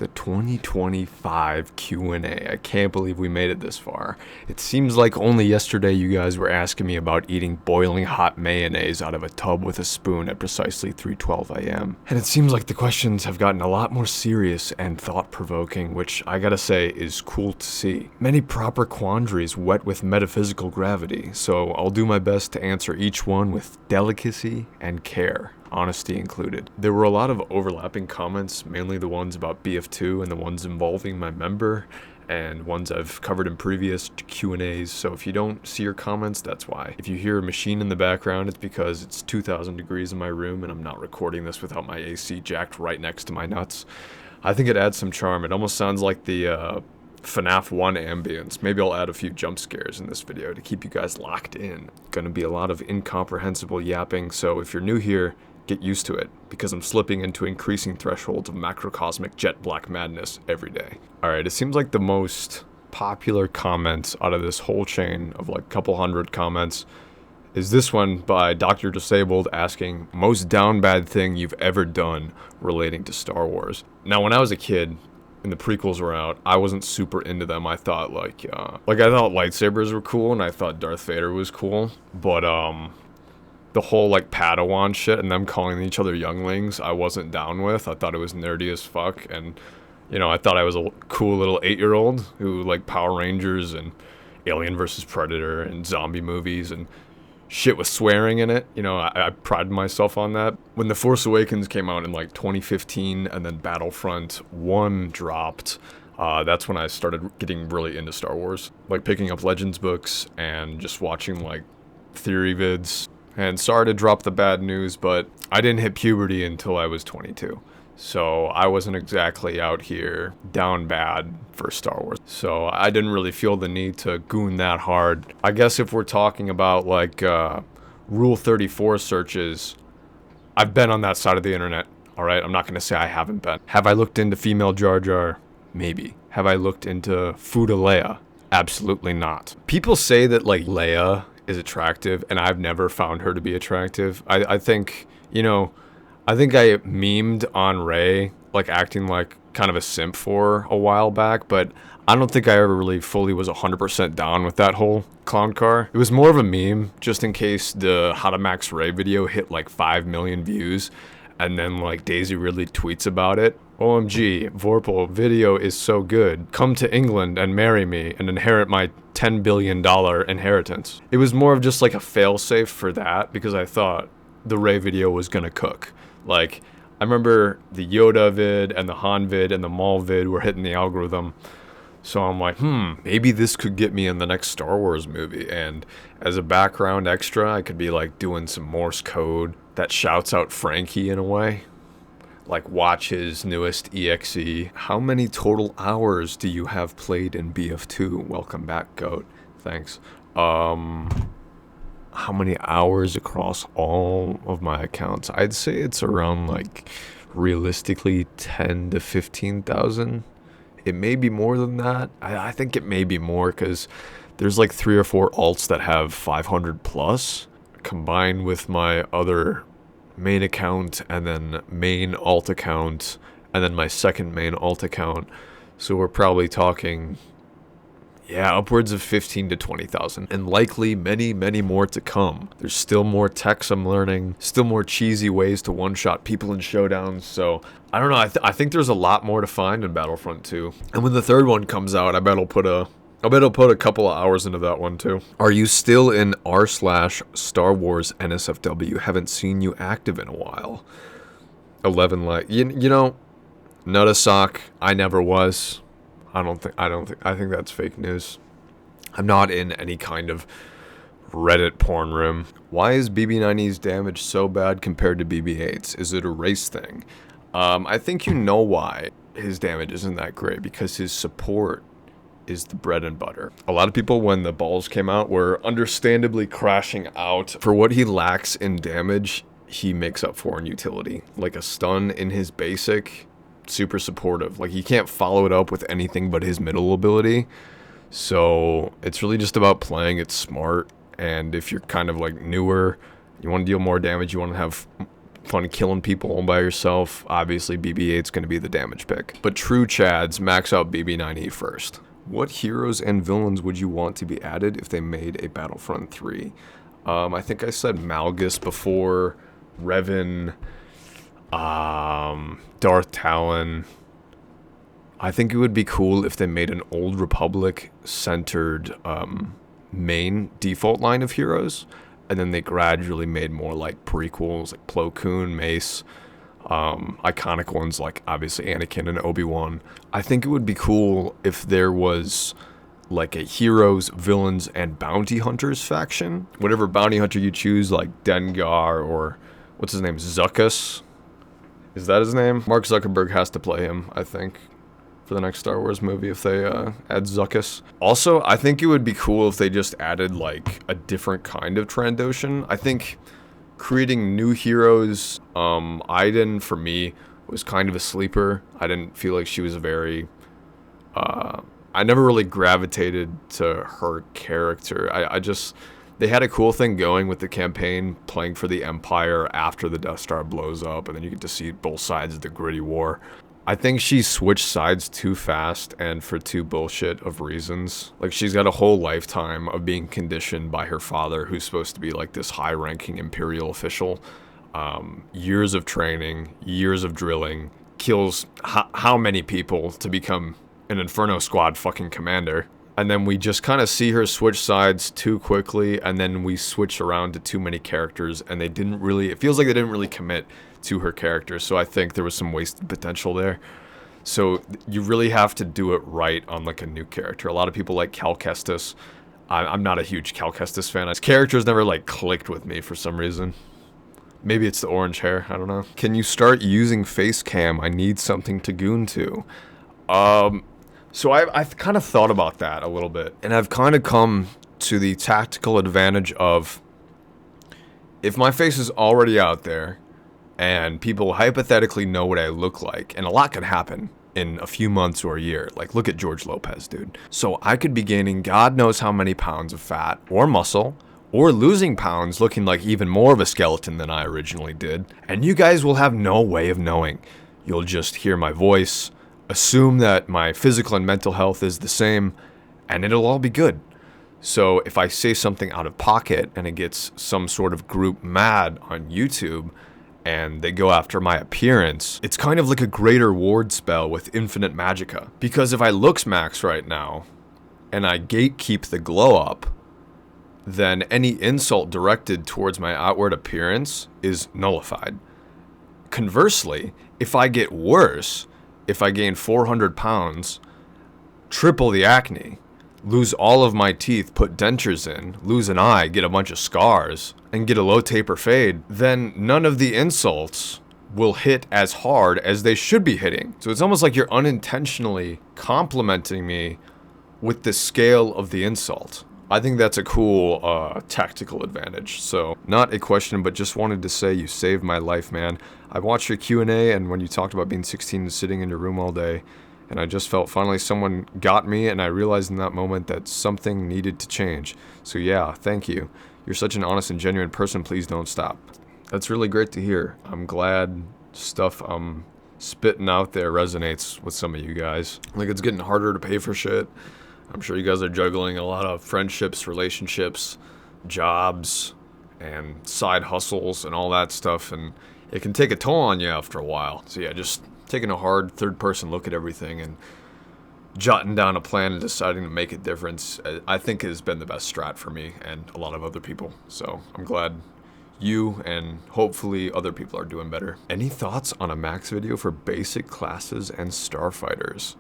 The 2025 Q&A. I can't believe we made it this far. It seems like only yesterday you guys were asking me about eating boiling hot mayonnaise out of a tub with a spoon at precisely 3:12 a.m. And it seems like the questions have gotten a lot more serious and thought-provoking, which I gotta say is cool to see. Many proper quandaries wet with metaphysical gravity, so I'll do my best to answer each one with delicacy and care. Honesty included. There were a lot of overlapping comments, mainly the ones about BF2 and the ones involving my member, and ones I've covered in previous Q&As, so if you don't see your comments, that's why. If you hear a machine in the background, it's because it's 2,000 degrees in my room and I'm not recording this without my AC jacked right next to my nuts. I think it adds some charm. It almost sounds like the FNAF 1 ambience. Maybe I'll add a few jump scares in this video to keep you guys locked in. Gonna be a lot of incomprehensible yapping, so if you're new here, get used to it, because I'm slipping into increasing thresholds of macrocosmic jet black madness every day. Alright, it seems like the most popular comments out of this whole chain of like a couple hundred comments is this one by Dr. Disabled asking, most down bad thing you've ever done relating to Star Wars. Now, when I was a kid, and the prequels were out, I wasn't super into them. I thought I thought lightsabers were cool, and I thought Darth Vader was cool, but the whole like Padawan shit and them calling each other younglings, I wasn't down with. I thought it was nerdy as fuck, and I thought I was a cool little 8-year-old who liked Power Rangers and Alien vs. Predator and zombie movies and shit with swearing in it. I prided myself on that. When The Force Awakens came out in like 2015 and then Battlefront 1 dropped, that's when I started getting really into Star Wars. Like picking up Legends books and just watching like theory vids. And sorry to drop the bad news, but I didn't hit puberty until I was 22. So I wasn't exactly out here down bad for Star Wars. So I didn't really feel the need to goon that hard. I guess if we're talking about like Rule 34 searches, I've been on that side of the internet, alright? I'm not going to say I haven't been. Have I looked into female Jar Jar? Maybe. Have I looked into Food of Leia? Absolutely not. People say that like Leia is attractive, and I've never found her to be attractive. I think I memed on Rey, like acting like kind of a simp for a while back, but I don't think I ever really fully was 100% down with that whole clown car. It was more of a meme, just in case the How to Max Rey video hit like 5 million views, and then like Daisy Ridley tweets about it. OMG, Vorpal, video is so good. Come to England and marry me and inherit my $10 billion inheritance. It was more of just like a failsafe for that, because I thought the Rey video was gonna cook. Like, I remember the Yoda vid and the Han vid and the Maul vid were hitting the algorithm. So I'm like, maybe this could get me in the next Star Wars movie. And as a background extra, I could be like doing some Morse code that shouts out Frankie in a way. Like, watch his newest EXE. How many total hours do you have played in BF2? Welcome back, Goat. Thanks. How many hours across all of my accounts? I'd say it's around, like, realistically 10 to 15,000. It may be more than that. I think it may be more, because there's like 3 or 4 alts that have 500 plus, combined with my other main account and then main alt account and then my second main alt account. So we're probably talking, upwards of 15 to 20,000, and likely many, many more to come. There's still more techs I'm learning, still more cheesy ways to one-shot people in showdowns, so I don't know, I think there's a lot more to find in Battlefront 2. And when the third one comes out, I bet I'll put a couple of hours into that one too. Are you still in r/Star Wars NSFW? Haven't seen you active in a while. 11 like, Nutasock, I never was. I think that's fake news. I'm not in any kind of Reddit porn room. Why is BB-90's damage so bad compared to BB-8's? Is it a race thing? I think you know why his damage isn't that great, because his support is the bread and butter. A lot of people, when the balls came out, were understandably crashing out. For what he lacks in damage, he makes up for in utility. Like a stun in his basic, super supportive. Like, he can't follow it up with anything but his middle ability. So it's really just about playing it smart. And if you're kind of like newer, you want to deal more damage, you want to have fun killing people all by yourself, obviously BB-8's going to be the damage pick. But true Chads, max out BB-9E first. What heroes and villains would you want to be added if they made a Battlefront 3? I think I said Malgus before, Revan, Darth Talon. I think it would be cool if they made an Old Republic-centered main default line of heroes, and then they gradually made more like prequels, like Plo Koon, Mace, iconic ones like obviously Anakin and Obi-Wan. I think it would be cool if there was like a heroes, villains, and bounty hunters faction. Whatever bounty hunter you choose, like Dengar or what's his name, Zuckuss. Is that his name? Mark Zuckerberg has to play him, I think, for the next Star Wars movie if they add Zuckuss. Also, I think it would be cool if they just added like a different kind of Trandoshan. I think creating new heroes, Iden for me was kind of a sleeper. I didn't feel like she was a very I never really gravitated to her character. I just, they had a cool thing going with the campaign, playing for the Empire after the Death Star blows up, and then you get to see both sides of the gritty war. I think she switched sides too fast and for too bullshit of reasons. Like, she's got a whole lifetime of being conditioned by her father, who's supposed to be like this high-ranking Imperial official. Years of training, years of drilling, kills how many people to become an Inferno Squad fucking commander. And then we just kind of see her switch sides too quickly, and then we switch around to too many characters, and it feels like they didn't really commit to her character, so I think there was some wasted potential there. So you really have to do it right on like a new character. A lot of people like Cal Kestis. I'm not a huge Cal Kestis fan. His character's never like clicked with me for some reason. Maybe it's the orange hair, I don't know. Can you start using face cam? I need something to goon to. So I've kind of thought about that a little bit, and I've kind of come to the tactical advantage of, if my face is already out there and people hypothetically know what I look like, and a lot could happen in a few months or a year. Like, look at George Lopez, dude. So I could be gaining God knows how many pounds of fat or muscle, or losing pounds looking like even more of a skeleton than I originally did, and you guys will have no way of knowing. You'll just hear my voice, assume that my physical and mental health is the same, and it'll all be good. So if I say something out of pocket and it gets some sort of group mad on YouTube and they go after my appearance, it's kind of like a greater ward spell with infinite magicka. Because if I looks max right now and I gatekeep the glow up, then any insult directed towards my outward appearance is nullified. Conversely, if I get worse, if I gain 400 pounds, triple the acne, lose all of my teeth, put dentures in, lose an eye, get a bunch of scars, and get a low taper fade, then none of the insults will hit as hard as they should be hitting. So it's almost like you're unintentionally complimenting me with the scale of the insult. I think that's a cool tactical advantage. So not a question, but just wanted to say you saved my life, man. I watched your Q&A, and when you talked about being 16 and sitting in your room all day, and I just felt finally someone got me, and I realized in that moment that something needed to change. So yeah, thank you. You're such an honest and genuine person. Please don't stop. That's really great to hear. I'm glad stuff I'm spitting out there resonates with some of you guys. Like, it's getting harder to pay for shit. I'm sure you guys are juggling a lot of friendships, relationships, jobs, and side hustles and all that stuff, and it can take a toll on you after a while. So yeah, just taking a hard third-person look at everything and jotting down a plan and deciding to make a difference, I think has been the best strat for me and a lot of other people. So I'm glad you and hopefully other people are doing better. Any thoughts on a max video for basic classes and starfighters?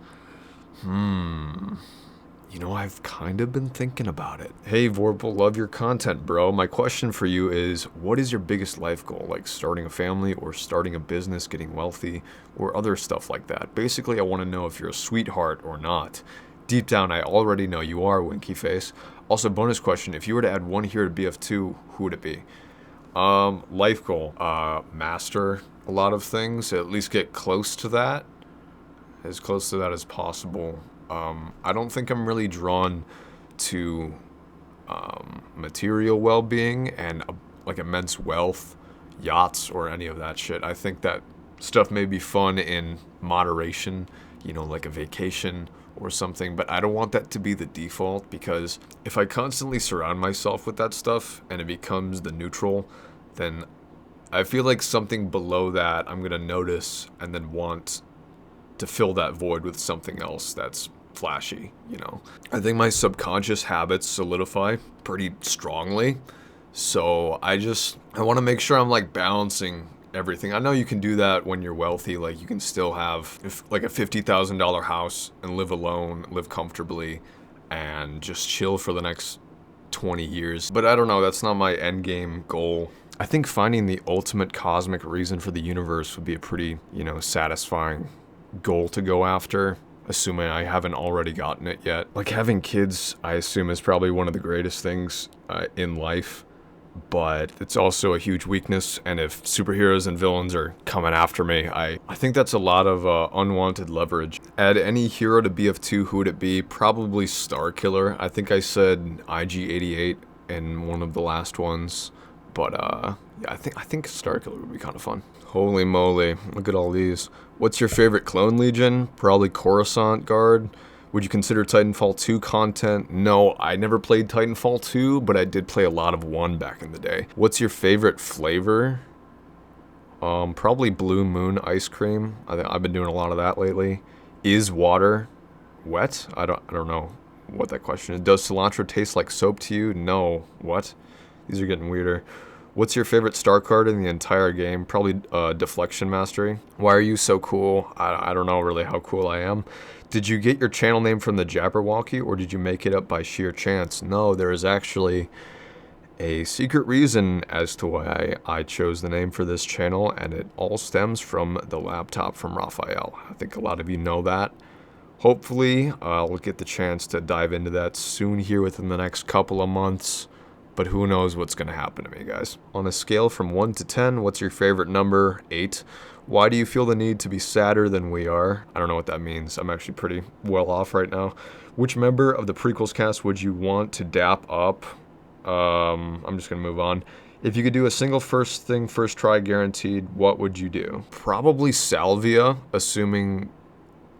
You know, I've kind of been thinking about it. Hey, Vorpal, love your content, bro. My question for you is, what is your biggest life goal? Like starting a family or starting a business, getting wealthy, or other stuff like that. Basically, I want to know if you're a sweetheart or not. Deep down, I already know you are, Winky Face. Also, bonus question, if you were to add one here to BF2, who would it be? Life goal. Master a lot of things, at least get close to that. As close to that as possible. I don't think I'm really drawn to material well-being and like immense wealth yachts or any of that shit. I think that stuff may be fun in moderation, you know, like a vacation or something, but I don't want that to be the default, because if I constantly surround myself with that stuff and it becomes the neutral, then I feel like something below that I'm gonna notice and then want to fill that void with something else that's flashy, you know. I think my subconscious habits solidify pretty strongly, so I want to make sure I'm like balancing everything. I know you can do that when you're wealthy, like you can still have like a $50,000 house and live alone, live comfortably, and just chill for the next 20 years. But I don't know, that's not my end game goal. I think finding the ultimate cosmic reason for the universe would be a pretty, you know, satisfying goal to go after, assuming I haven't already gotten it yet. Like having kids, I assume, is probably one of the greatest things in life, but it's also a huge weakness, and if superheroes and villains are coming after me, I think that's a lot of unwanted leverage. Add any hero to BF2, who would it be? Probably Starkiller. I think I said IG-88 in one of the last ones, but yeah, I think Starkiller would be kind of fun. Holy moly, look at all these. What's your favorite clone legion? Probably Coruscant Guard. Would you consider Titanfall 2 content? No, I never played Titanfall 2, but I did play a lot of 1 back in the day. What's your favorite flavor? Probably Blue Moon ice cream. I've been doing a lot of that lately. Is water wet? I don't know what that question is. Does cilantro taste like soap to you? No. What? These are getting weirder. What's your favorite star card in the entire game? Probably Deflection Mastery. Why are you so cool? I don't know really how cool I am. Did you get your channel name from the Jabberwocky, or did you make it up by sheer chance? No, there is actually a secret reason as to why I chose the name for this channel, and it all stems from the laptop from Raphael. I think a lot of you know that. Hopefully, I'll get the chance to dive into that soon here within the next couple of months. But who knows what's going to happen to me, guys. On a scale from 1 to 10, what's your favorite number? 8. Why do you feel the need to be sadder than we are? I don't know what that means. I'm actually pretty well off right now. Which member of the prequels cast would you want to dap up? I'm just going to move on. If you could do a single first thing, first try guaranteed, what would you do? Probably Salvia, assuming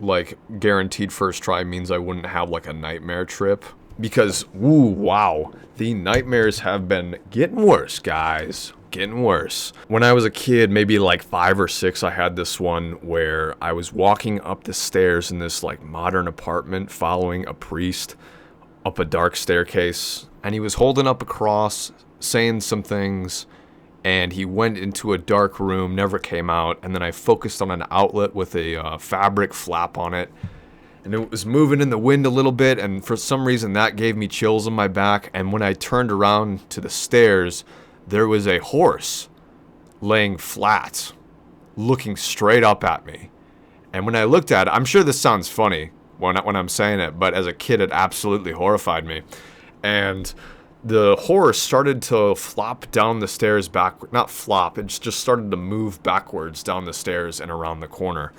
like guaranteed first try means I wouldn't have like a nightmare trip. Because, ooh, wow, the nightmares have been getting worse, guys. Getting worse. When I was a kid, maybe like 5 or 6, I had this one where I was walking up the stairs in this like modern apartment following a priest up a dark staircase. And he was holding up a cross, saying some things, and he went into a dark room, never came out. And then I focused on an outlet with a fabric flap on it. And it was moving in the wind a little bit, and for some reason that gave me chills on my back. And when I turned around to the stairs, there was a horse laying flat, looking straight up at me. And when I looked at it, I'm sure this sounds funny when I'm saying it, but as a kid it absolutely horrified me. And the horse started to flop down the stairs back, not flop, it just started to move backwards down the stairs and around the corner.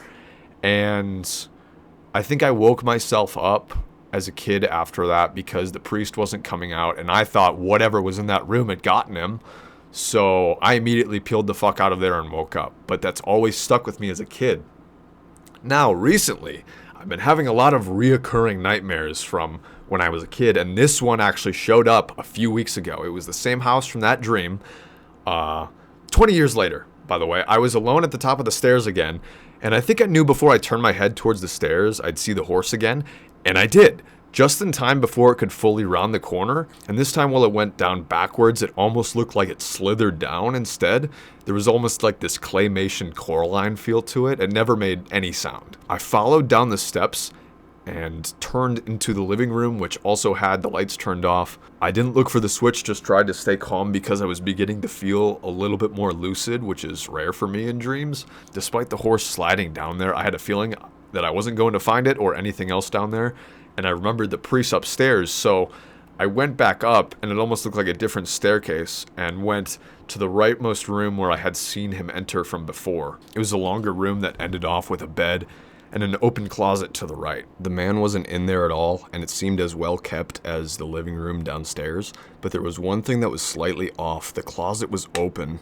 And I think I woke myself up as a kid after that because the priest wasn't coming out, and I thought whatever was in that room had gotten him. So I immediately peeled the fuck out of there and woke up. But that's always stuck with me as a kid. Now, recently, I've been having a lot of reoccurring nightmares from when I was a kid, and this one actually showed up a few weeks ago. It was the same house from that dream. 20 years later, by the way. I was alone at the top of the stairs again, and I think I knew before I turned my head towards the stairs, I'd see the horse again, and I did. Just in time before it could fully round the corner, and this time while it went down backwards, it almost looked like it slithered down instead. There was almost like this claymation Coraline feel to it. It never made any sound. I followed down the steps and turned into the living room, which also had the lights turned off. I didn't look for the switch, just tried to stay calm because I was beginning to feel a little bit more lucid, which is rare for me in dreams. Despite the horse sliding down there, I had a feeling that I wasn't going to find it or anything else down there, and I remembered the priest upstairs, so I went back up, and it almost looked like a different staircase, and went to the rightmost room where I had seen him enter from before. It was a longer room that ended off with a bed and an open closet to the right. The man wasn't in there at all, and it seemed as well kept as the living room downstairs, but there was one thing that was slightly off. The closet was open,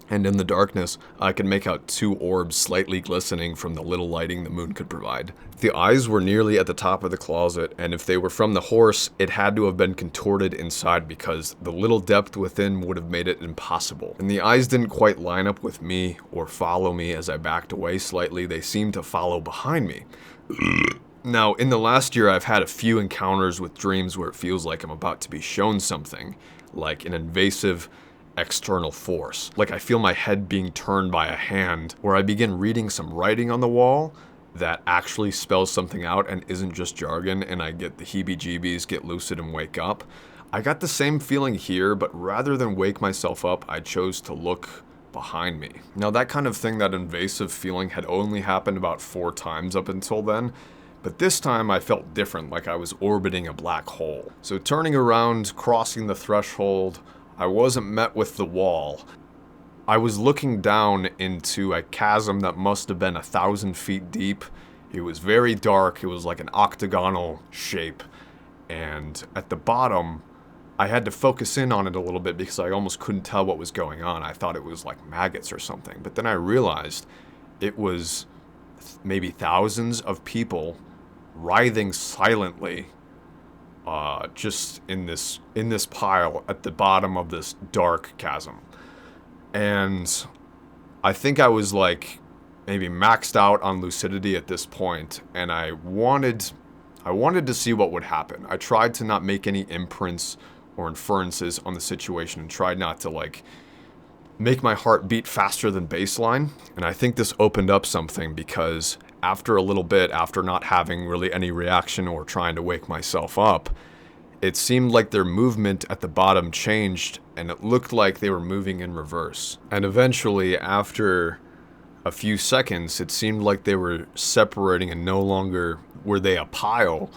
and in the darkness, I could make out two orbs slightly glistening from the little lighting the moon could provide. The eyes were nearly at the top of the closet, and if they were from the horse, it had to have been contorted inside because the little depth within would have made it impossible. And the eyes didn't quite line up with me or follow me as I backed away slightly, they seemed to follow behind me. Now, in the last year, I've had a few encounters with dreams where it feels like I'm about to be shown something, like an invasive external force. Like I feel my head being turned by a hand, where I begin reading some writing on the wall that actually spells something out and isn't just jargon, and I get the heebie-jeebies, get lucid and wake up. I got the same feeling here, but rather than wake myself up, I chose to look behind me. Now that kind of thing, that invasive feeling, had only happened about 4 times up until then, but this time I felt different, like I was orbiting a black hole. So turning around, crossing the threshold, I wasn't met with the wall. I was looking down into a chasm that must have been 1,000 feet deep. It was very dark, it was like an octagonal shape, and at the bottom, I had to focus in on it a little bit because I almost couldn't tell what was going on. I thought it was like maggots or something, but then I realized it was maybe thousands of people writhing silently, just in this pile at the bottom of this dark chasm. And I think I was like maybe maxed out on lucidity at this point, and I wanted to see what would happen. I tried to not make any imprints or inferences on the situation and tried not to like make my heart beat faster than baseline. And I think this opened up something because after a little bit, after not having really any reaction or trying to wake myself up, it seemed like their movement at the bottom changed, and it looked like they were moving in reverse. And eventually, after a few seconds, it seemed like they were separating and no longer were they a pile.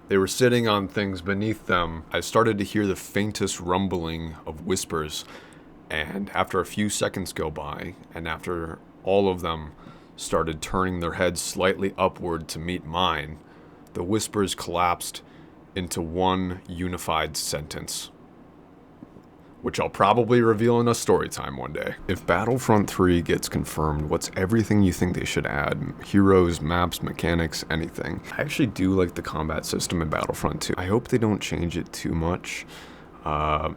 They were sitting on things beneath them. I started to hear the faintest rumbling of whispers, and after a few seconds go by, and after all of them started turning their heads slightly upward to meet mine, the whispers collapsed into one unified sentence, which I'll probably reveal in a story time one day. If Battlefront 3 gets confirmed, what's everything you think they should add? Heroes, maps, mechanics, anything. I actually do like the combat system in Battlefront 2. I hope they don't change it too much.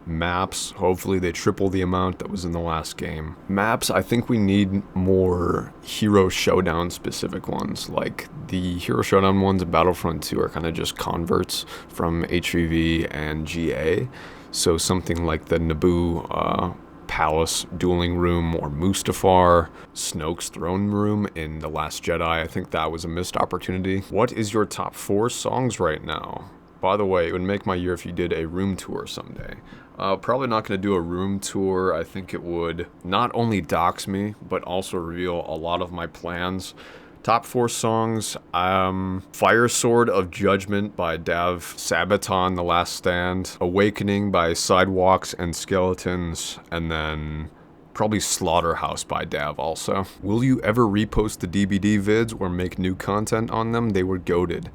Maps, hopefully they triple the amount that was in the last game. Maps, I think we need more Hero Showdown specific ones. Like the Hero Showdown ones in Battlefront 2 are kind of just converts from HVV and GA. So something like the Naboo Palace Dueling Room or Mustafar, Snoke's Throne Room in The Last Jedi, I think that was a missed opportunity. What is your top 4 songs right now? By the way, it would make my year if you did a room tour someday. Probably not going to do a room tour. I think it would not only dox me, but also reveal a lot of my plans. Top 4 songs, Fire Sword of Judgment by Dav Sabaton, The Last Stand, Awakening by Sidewalks and Skeletons, and then probably Slaughterhouse by Dav also. Will you ever repost the DBD vids or make new content on them? They were goated.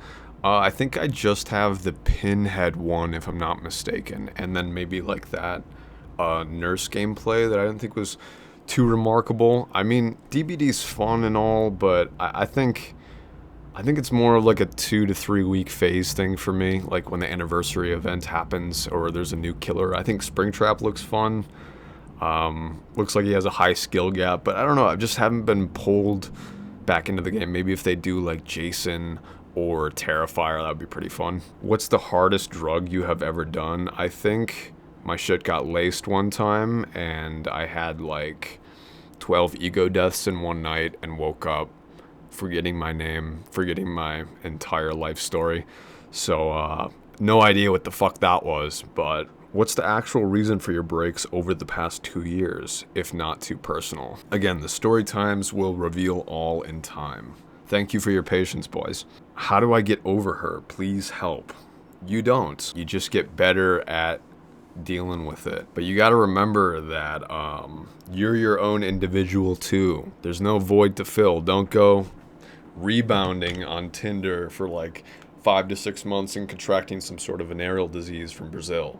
I think I just have the Pinhead one, if I'm not mistaken, and then maybe like that nurse gameplay that I didn't think was too remarkable. I mean, DBD's fun and all, but I think it's more like a 2 to 3 week phase thing for me, like when the anniversary event happens or there's a new killer. I think Springtrap looks fun. Looks like he has a high skill gap, but I don't know, I just haven't been pulled back into the game. Maybe if they do like Jason or Terrifier, that would be pretty fun. What's the hardest drug you have ever done? I think my shit got laced one time and I had like 12 ego deaths in one night and woke up forgetting my name, forgetting my entire life story. So, no idea what the fuck that was, but what's the actual reason for your breaks over the past 2 years, if not too personal? Again, the story times will reveal all in time. Thank you for your patience, boys. How do I get over her? Please help. You don't. You just get better at dealing with it. But you gotta remember that you're your own individual too. There's no void to fill. Don't go rebounding on Tinder for like 5 to 6 months and contracting some sort of venereal disease from Brazil.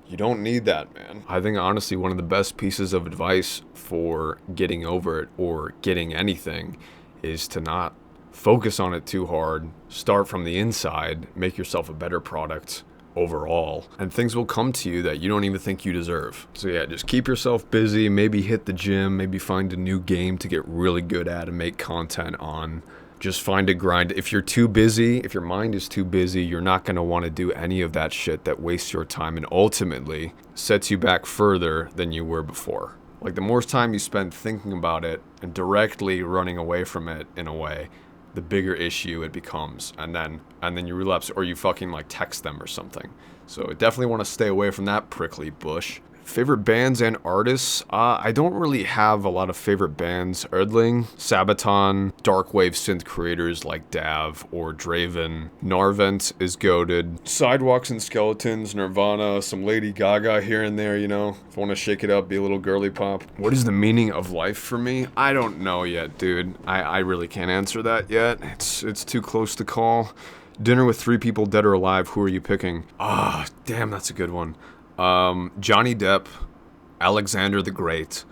You don't need that, man. I think honestly one of the best pieces of advice for getting over it or getting anything is to not focus on it too hard. Start from the inside, make yourself a better product overall, and things will come to you that you don't even think you deserve. So yeah, just keep yourself busy, maybe hit the gym, maybe find a new game to get really good at and make content on. Just find a grind. If you're too busy, if your mind is too busy, you're not going to want to do any of that shit that wastes your time and ultimately sets you back further than you were before. Like, the more time you spend thinking about it and directly running away from it in a way, the bigger issue it becomes. And then you relapse, or you fucking like text them or something. So definitely want to stay away from that prickly bush. Favorite bands and artists? I don't really have a lot of favorite bands. Erdling, Sabaton, darkwave synth creators like Dav or Draven. Narvent is goated. Sidewalks and Skeletons, Nirvana, some Lady Gaga here and there, you know. If I want to shake it up, be a little girly pop. What is the meaning of life for me? I don't know yet, dude. I really can't answer that yet. It's too close to call. Dinner with 3 people, dead or alive, who are you picking? Damn, that's a good one. Johnny Depp, Alexander the Great,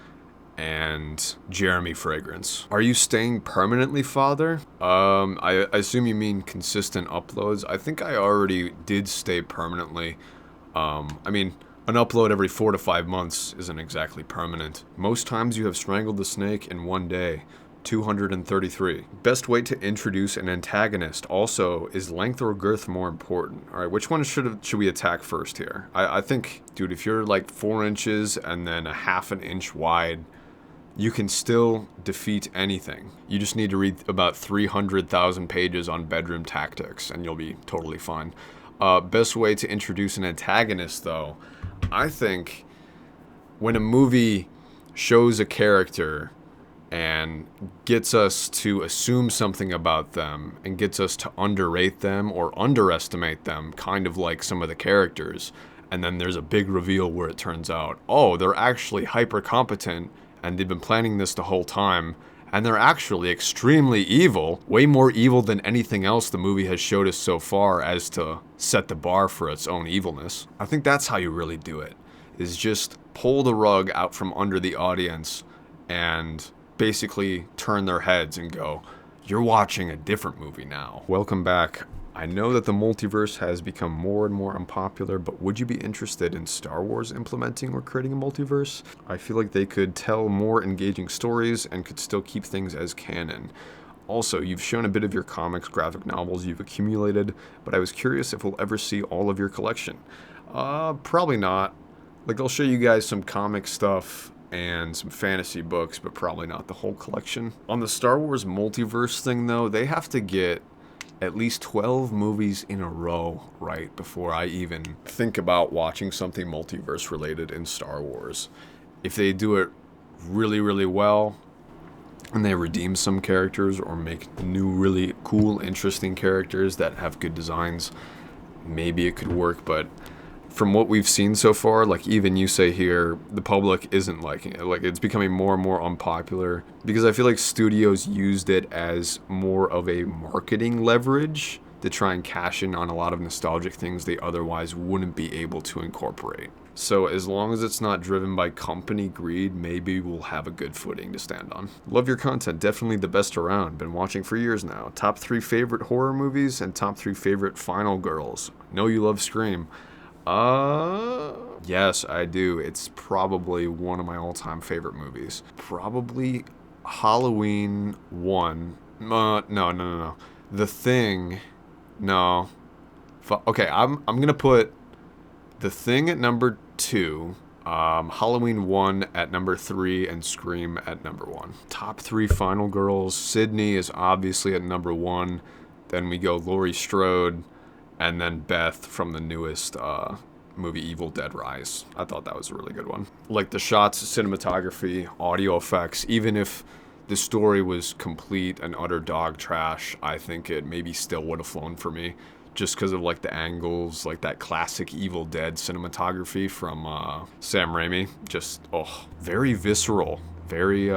and Jeremy Fragrance. Are you staying permanently, Father? I assume you mean consistent uploads. I think I already did stay permanently. I mean, an upload every 4 to 5 months isn't exactly permanent. Most times you have strangled the snake in one day. 233. Best way to introduce an antagonist. Also, is length or girth more important? All right, which one should we attack first here? I think, dude, if you're like 4 inches and then a half an inch wide, you can still defeat anything. You just need to read about 300,000 pages on bedroom tactics and you'll be totally fine. Best way to introduce an antagonist, though, I think when a movie shows a character and gets us to assume something about them and gets us to underrate them or underestimate them, kind of like some of the characters, and then there's a big reveal where it turns out, oh, they're actually hyper competent and they've been planning this the whole time, and they're actually extremely evil, way more evil than anything else the movie has showed us so far as to set the bar for its own evilness. I think that's how you really do it, is just pull the rug out from under the audience and basically turn their heads and go, you're watching a different movie now. Welcome back. I know that the multiverse has become more and more unpopular, but would you be interested in Star Wars implementing or creating a multiverse? I feel like they could tell more engaging stories and could still keep things as canon. Also, you've shown a bit of your comics, graphic novels you've accumulated, but I was curious if we'll ever see all of your collection. Probably not. Like, I'll show you guys some comic stuff and some fantasy books, but probably not the whole collection. On the Star Wars multiverse thing, though, they have to get at least 12 movies in a row right before I even think about watching something multiverse related in Star Wars. If they do it really, really well, and they redeem some characters or make new, really cool, interesting characters that have good designs, maybe it could work, but from what we've seen so far, like even you say here, the public isn't liking it. Like, it's becoming more and more unpopular because I feel like studios used it as more of a marketing leverage to try and cash in on a lot of nostalgic things they otherwise wouldn't be able to incorporate. So as long as it's not driven by company greed, maybe we'll have a good footing to stand on. Love your content, definitely the best around. Been watching for years now. Top 3 favorite horror movies and top 3 favorite final girls. Know you love Scream. Yes, I do. It's probably one of my all-time favorite movies. Probably Halloween 1. No. The Thing. No. Okay, I'm gonna put The Thing at number 2, Halloween 1 at number 3, and Scream at number 1. Top 3 final girls. Sydney is obviously at number 1. Then we go Laurie Strode, and then Beth from the newest movie Evil Dead Rise. I thought that was a really good one. Like the shots, cinematography, audio effects, even if the story was complete and utter dog trash, I think it maybe still would have flown for me. Just because of like the angles, like that classic Evil Dead cinematography from Sam Raimi. Just, very visceral, very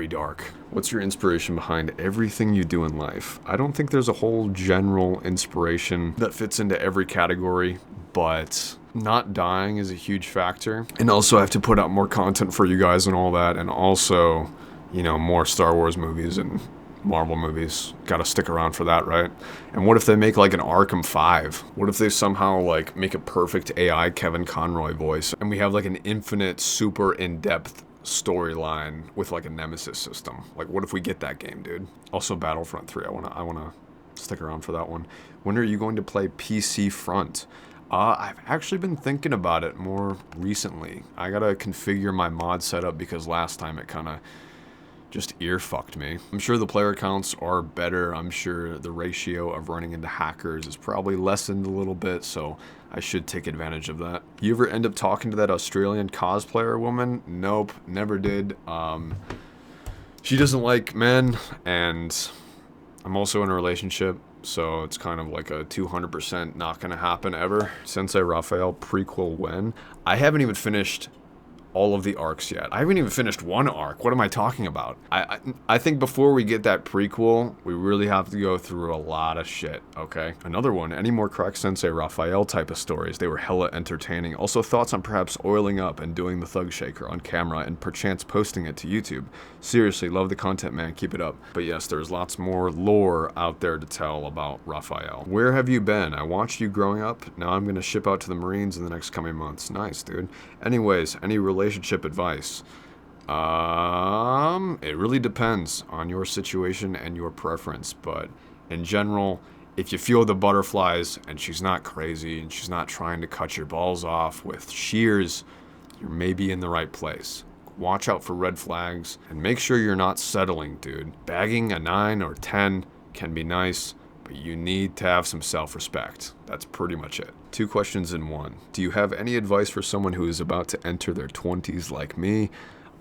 dark. What's your inspiration behind everything you do in life? I don't think there's a whole general inspiration that fits into every category, but not dying is a huge factor. And also I have to put out more content for you guys and all that. And also, you know, more Star Wars movies and Marvel movies. Gotta stick around for that, right? And what if they make like an Arkham 5? What if they somehow like make a perfect AI Kevin Conroy voice and we have like an infinite, super in-depth storyline with like a nemesis system? Like, what if we get that game, dude? Also Battlefront 3, I wanna stick around for that one. When are you going to play PC Front? I've actually been thinking about it more recently. I gotta configure my mod setup because last time it kinda just ear fucked me. I'm sure the player counts are better. I'm sure the ratio of running into hackers is probably lessened a little bit, so I should take advantage of that. You ever end up talking to that Australian cosplayer woman? Nope, never did. She doesn't like men, and I'm also in a relationship, so it's kind of like a 200% not gonna happen ever. Sensei Raphael prequel when? I haven't even finished all of the arcs yet. I haven't even finished one arc. What am I talking about? I think before we get that prequel, we really have to go through a lot of shit, okay? Another one, any more Crack Sensei Raphael type of stories? They were hella entertaining. Also thoughts on perhaps oiling up and doing the thug shaker on camera and perchance posting it to YouTube. Seriously, love the content, man. Keep it up. But yes, there's lots more lore out there to tell about Raphael. Where have you been? I watched you growing up. Now I'm gonna ship out to the Marines in the next coming months. Nice, dude. Anyways, any relationship advice? It really depends on your situation and your preference, but in general, if you feel the butterflies and she's not crazy and she's not trying to cut your balls off with shears, you're maybe in the right place. Watch out for red flags and make sure you're not settling, dude. Bagging a 9 or 10 can be nice, but you need to have some self-respect. That's pretty much it. 2 questions in one. Do you have any advice for someone who is about to enter their 20s like me?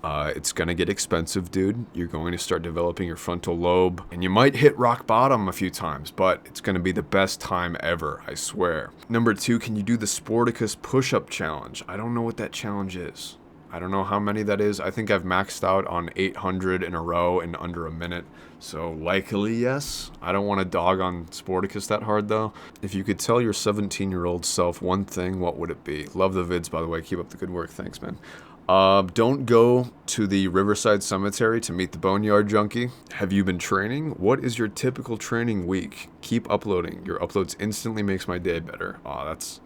It's gonna get expensive, dude. You're going to start developing your frontal lobe, and you might hit rock bottom a few times, but it's gonna be the best time ever, I swear. Number 2, can you do the Sporticus push-up challenge? I don't know what that challenge is. I don't know how many that is. I think I've maxed out on 800 in a row in under a minute. So likely yes. I don't want to dog on Sporticus that hard though. If you could tell your 17-year-old self one thing, what would it be? Love the vids, by the way. Keep up the good work. Thanks, man. Don't go to the Riverside Cemetery to meet the Boneyard Junkie. Have you been training? What is your typical training week? Keep uploading. Your uploads instantly makes my day better. Aw, that's...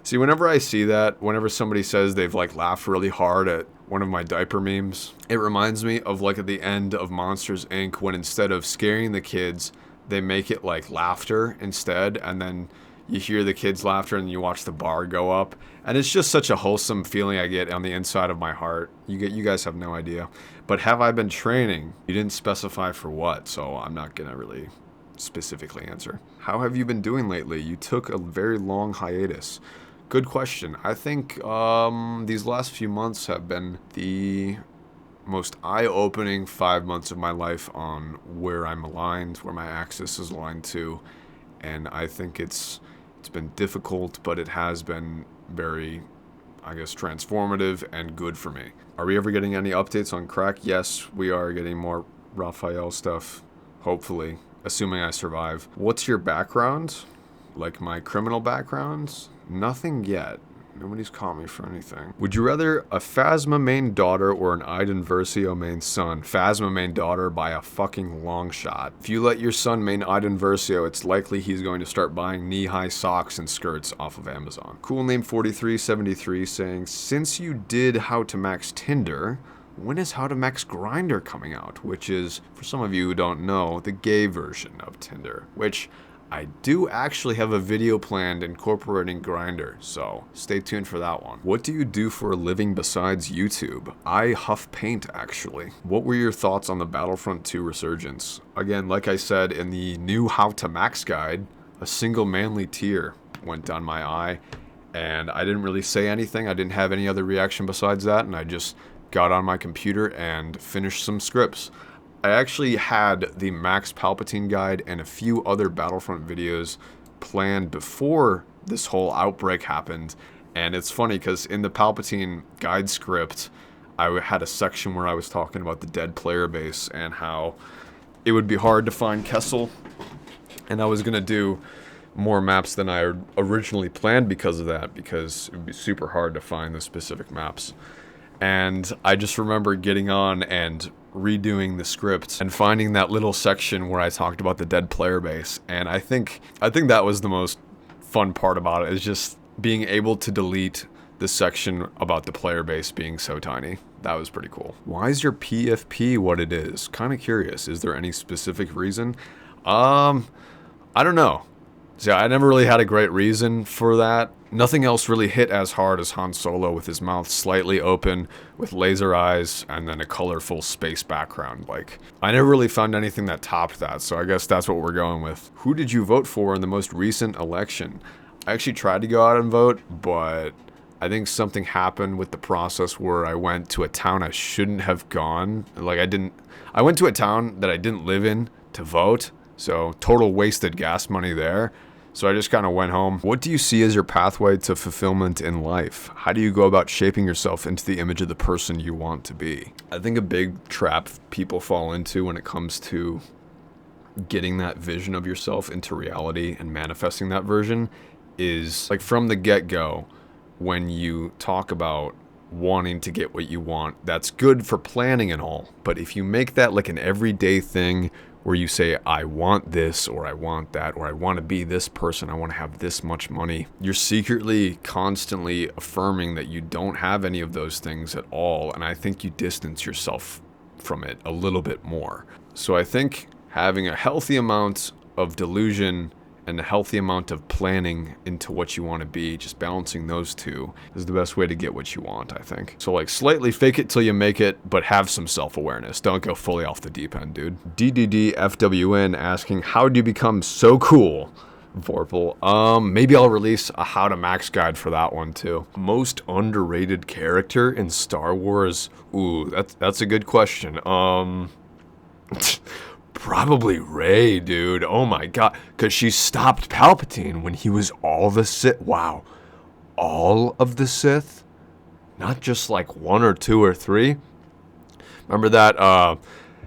See, whenever I see that, whenever somebody says they've like laughed really hard at one of my diaper memes, it reminds me of like at the end of Monsters, Inc. when instead of scaring the kids, they make it like laughter instead, and then you hear the kids' laughter and you watch the bar go up, and it's just such a wholesome feeling I get on the inside of my heart. You guys have no idea. But have I been training? You didn't specify for what, so I'm not gonna really specifically answer. How have you been doing lately? You took a very long hiatus. Good question. I think these last few months have been the most eye-opening 5 months of my life on where I'm aligned, where my axis is aligned to, and I think it's been difficult, but it has been very, I guess, transformative and good for me. Are we ever getting any updates on Crack? Yes, we are getting more Raphael stuff, hopefully, assuming I survive. What's your background? Like my criminal background? Nothing yet. Nobody's caught me for anything. Would you rather a Phasma main daughter or an Iden Versio main son? Phasma main daughter by a fucking long shot. If you let your son main Iden Versio, it's likely he's going to start buying knee-high socks and skirts off of Amazon. Cool name 4373 saying, since you did How to Max Tinder, when is How to Max Grindr coming out? Which is, for some of you who don't know, the gay version of Tinder, which I do actually have a video planned incorporating Grindr, so stay tuned for that one. What do you do for a living besides YouTube? I huff paint, actually. What were your thoughts on the Battlefront 2 resurgence? Again, like I said in the new How to Max guide, a single manly tear went down my eye, and I didn't really say anything. I didn't have any other reaction besides that, and I just got on my computer and finished some scripts. I actually had the Max Palpatine guide and a few other Battlefront videos planned before this whole outbreak happened, and it's funny because in the Palpatine guide script, I had a section where I was talking about the dead player base and how it would be hard to find Kessel, and I was gonna do more maps than I originally planned because of that, because it would be super hard to find the specific maps. And I just remember getting on and redoing the script and finding that little section where I talked about the dead player base. And I think that was the most fun part about it, is just being able to delete the section about the player base being so tiny. That was pretty cool. Why is your PFP what it is? Kind of curious. Is there any specific reason? I don't know. So I never really had a great reason for that. Nothing else really hit as hard as Han Solo with his mouth slightly open, with laser eyes, and then a colorful space background. Like, I never really found anything that topped that, so I guess that's what we're going with. Who did you vote for in the most recent election? I actually tried to go out and vote, but I think something happened with the process where I went to a town I shouldn't have gone. Like, I went to a town that I didn't live in to vote, so total wasted gas money there. So I just kind of went home. What do you see as your pathway to fulfillment in life? How do you go about shaping yourself into the image of the person you want to be? I think a big trap people fall into when it comes to getting that vision of yourself into reality and manifesting that version is, like, from the get-go, when you talk about wanting to get what you want, that's good for planning and all. But if you make that like an everyday thing where you say, I want this, or I want that, or I want to be this person, I want to have this much money, you're secretly constantly affirming that you don't have any of those things at all. And I think you distance yourself from it a little bit more. So I think having a healthy amount of delusion and a healthy amount of planning into what you want to be, just balancing those two, is the best way to get what you want, I think. So, like, slightly fake it till you make it, but have some self-awareness. Don't go fully off the deep end, dude. DDDFWN asking, how do you become so cool? Vorpal. Maybe I'll release a how to max guide for that one too. Most underrated character in Star Wars? Ooh, that's a good question. Probably Rey, dude. Oh my god. Because she stopped Palpatine when he was all the Sith. Wow. All of the Sith? Not just like one or two or three? Remember that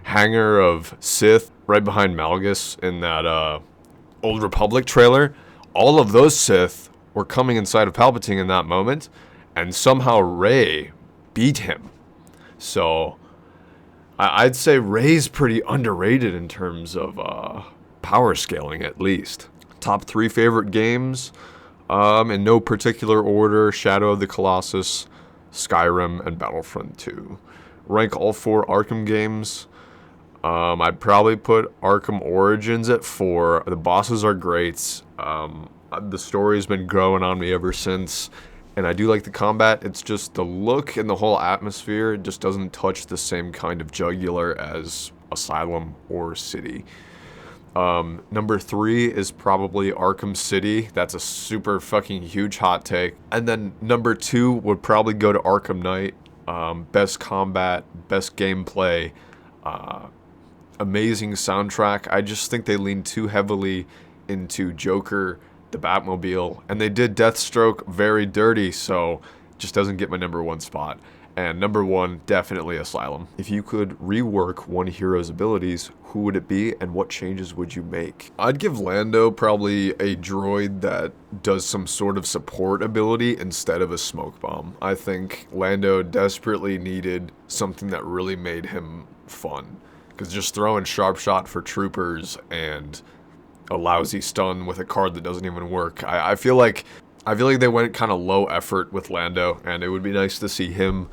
hangar of Sith right behind Malgus in that Old Republic trailer? All of those Sith were coming inside of Palpatine in that moment, and somehow Rey beat him. So I'd say Rey's pretty underrated in terms of power scaling, at least. Top 3 favorite games, in no particular order: Shadow of the Colossus, Skyrim, and Battlefront 2. Rank all 4 Arkham games. I'd probably put Arkham Origins at 4. The bosses are great. The story's been growing on me ever since. And I do like the combat. It's just the look and the whole atmosphere just doesn't touch the same kind of jugular as Asylum or City. Number 3 is probably Arkham City. That's a super fucking huge hot take. And then number 2 would probably go to Arkham Knight. Best combat, best gameplay, amazing soundtrack. I just think they lean too heavily into Joker, the Batmobile, and they did Deathstroke very dirty, so just doesn't get my number 1 spot. And number 1, definitely Asylum. If you could rework one hero's abilities, who would it be and what changes would you make? I'd give Lando probably a droid that does some sort of support ability instead of a smoke bomb. I think Lando desperately needed something that really made him fun, because just throwing sharp shot for troopers and a lousy stun with a card that doesn't even work. I feel like they went kind of low effort with Lando, and it would be nice to see him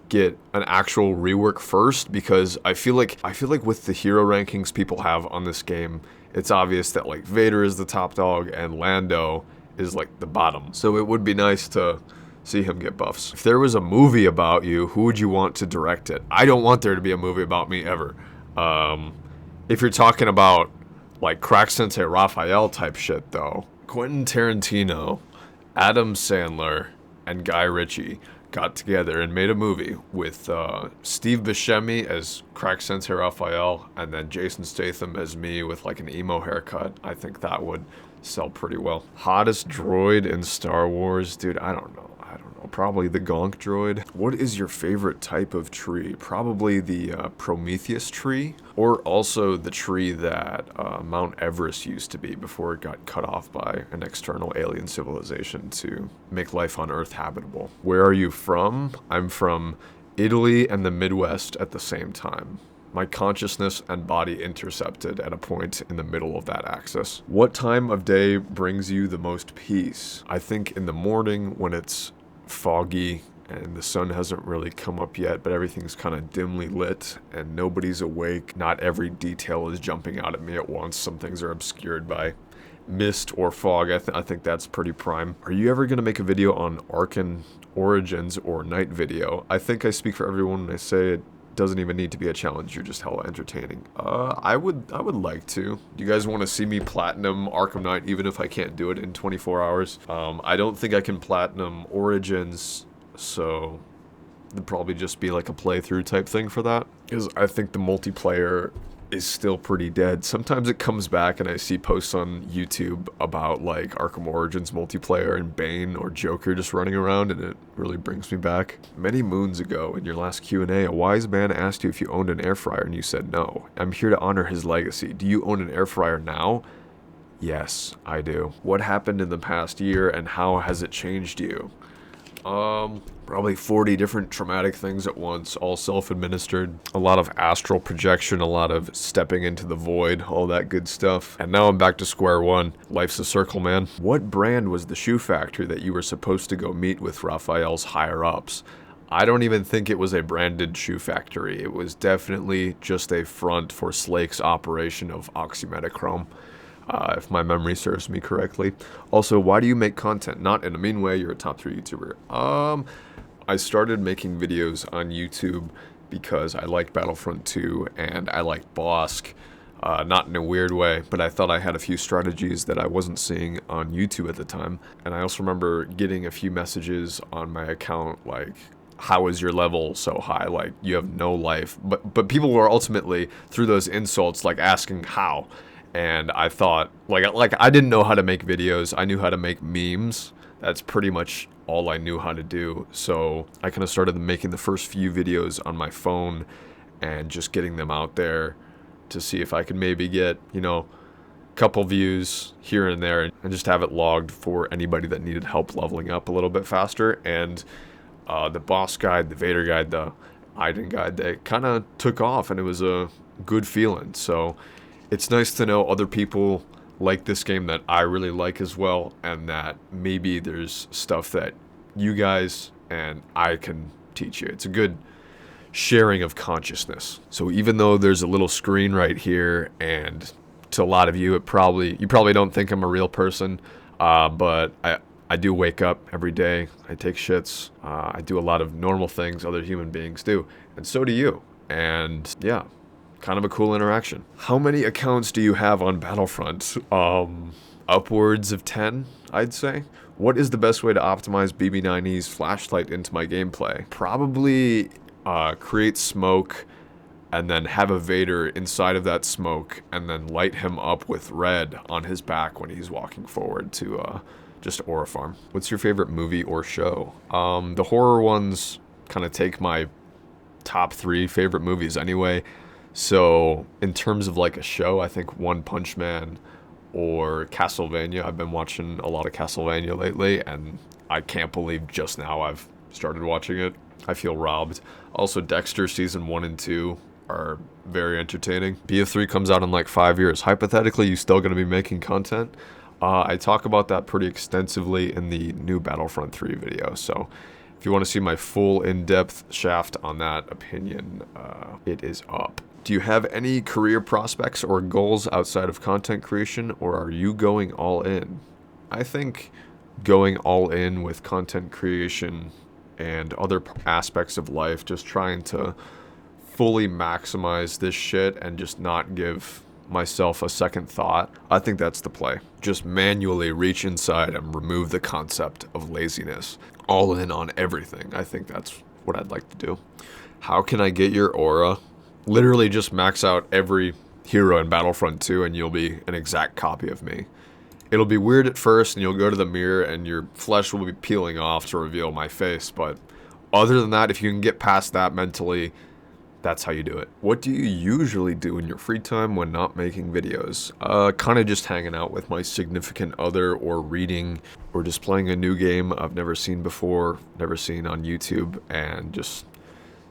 get an actual rework first, because I feel like with the hero rankings people have on this game, it's obvious that like Vader is the top dog and Lando is like the bottom. So it would be nice to see him get buffs. If there was a movie about you, who would you want to direct it? I don't want there to be a movie about me ever. If you're talking about like Crack Sensei Raphael type shit, though, Quentin Tarantino, Adam Sandler, and Guy Ritchie got together and made a movie with Steve Buscemi as Crack Sensei Raphael and then Jason Statham as me with like an emo haircut. I think that would sell pretty well. Hottest droid in Star Wars? Dude, I don't know. Probably the Gonk droid. What is your favorite type of tree? Probably the Prometheus tree, or also the tree that Mount Everest used to be before it got cut off by an external alien civilization to make life on Earth habitable. Where are you from? I'm from Italy and the Midwest at the same time. My consciousness and body intercepted at a point in the middle of that axis. What time of day brings you the most peace? I think in the morning when it's foggy and the sun hasn't really come up yet, but everything's kind of dimly lit and nobody's awake. Not every detail is jumping out at me at once. Some things are obscured by mist or fog. I think that's pretty prime. Are you ever going to make a video on Arkan Origins or Night Video? I think I speak for everyone when I say it doesn't even need to be a challenge. You're just hella entertaining. I would like to. Do you guys want to see me platinum Arkham Knight even if I can't do it in 24 hours? I don't think I can platinum Origins, so it'd probably just be like a playthrough type thing for that. Because I think the multiplayer is still pretty dead. Sometimes it comes back and I see posts on YouTube about like Arkham Origins multiplayer and Bane or Joker just running around, and it really brings me back. Many moons ago in your last Q&A, a wise man asked you if you owned an air fryer and you said no. I'm here to honor his legacy. Do you own an air fryer now? Yes, I do. What happened in the past year and how has it changed you? Probably 40 different traumatic things at once, all self-administered. A lot of astral projection, a lot of stepping into the void, all that good stuff. And now I'm back to square one. Life's a circle, man. What brand was the shoe factory that you were supposed to go meet with Raphael's higher-ups? I don't even think it was a branded shoe factory. It was definitely just a front for Slake's operation of oxymetachrome. If my memory serves me correctly. Also, why do you make content? Not in a mean way, you're a top 3 YouTuber. I started making videos on YouTube because I liked Battlefront 2 and I liked Bosk. Not in a weird way, but I thought I had a few strategies that I wasn't seeing on YouTube at the time. And I also remember getting a few messages on my account like, how is your level so high? Like, you have no life. But people were ultimately, through those insults, like asking how. And I thought, like I didn't know how to make videos. I knew how to make memes. That's pretty much all I knew how to do. So I kind of started making the first few videos on my phone and just getting them out there to see if I could maybe get, you know, a couple views here and there and just have it logged for anybody that needed help leveling up a little bit faster. And the boss guide, the Vader guide, the Iden guide, they kind of took off and it was a good feeling. So it's nice to know other people like this game that I really like as well, and that maybe there's stuff that you guys and I can teach you. It's a good sharing of consciousness. So even though there's a little screen right here, and to a lot of you, you probably don't think I'm a real person, but I do wake up every day. I take shits. I do a lot of normal things other human beings do, and so do you. And yeah. Kind of a cool interaction. How many accounts do you have on Battlefront? Upwards of 10, I'd say. What is the best way to optimize BB9E's flashlight into my gameplay? Probably create smoke and then have a Vader inside of that smoke and then light him up with red on his back when he's walking forward to just aura farm. What's your favorite movie or show? The horror ones kind of take my top 3 favorite movies anyway. So in terms of like a show, I think One Punch Man or Castlevania. I've been watching a lot of Castlevania lately, and I can't believe just now I've started watching it. I feel robbed. Also, Dexter season 1 and 2 are very entertaining. BF3 comes out in like 5 years. Hypothetically, you still going to be making content? I talk about that pretty extensively in the new Battlefront 3 video, so if you want to see my full in-depth shaft on that opinion, it is up. Do you have any career prospects or goals outside of content creation, or are you going all in? I think going all in with content creation and other aspects of life, just trying to fully maximize this shit and just not give myself a second thought, I think that's the play. Just manually reach inside and remove the concept of laziness. All in on everything. I think that's what I'd like to do. How can I get your aura? Literally just max out every hero in Battlefront 2 and you'll be an exact copy of me. It'll be weird at first, and you'll go to the mirror, and your flesh will be peeling off to reveal my face, but other than that, if you can get past that mentally, that's how you do it. What do you usually do in your free time when not making videos? Kind of just hanging out with my significant other, or reading, or just playing a new game I've never seen before, never seen on YouTube, and just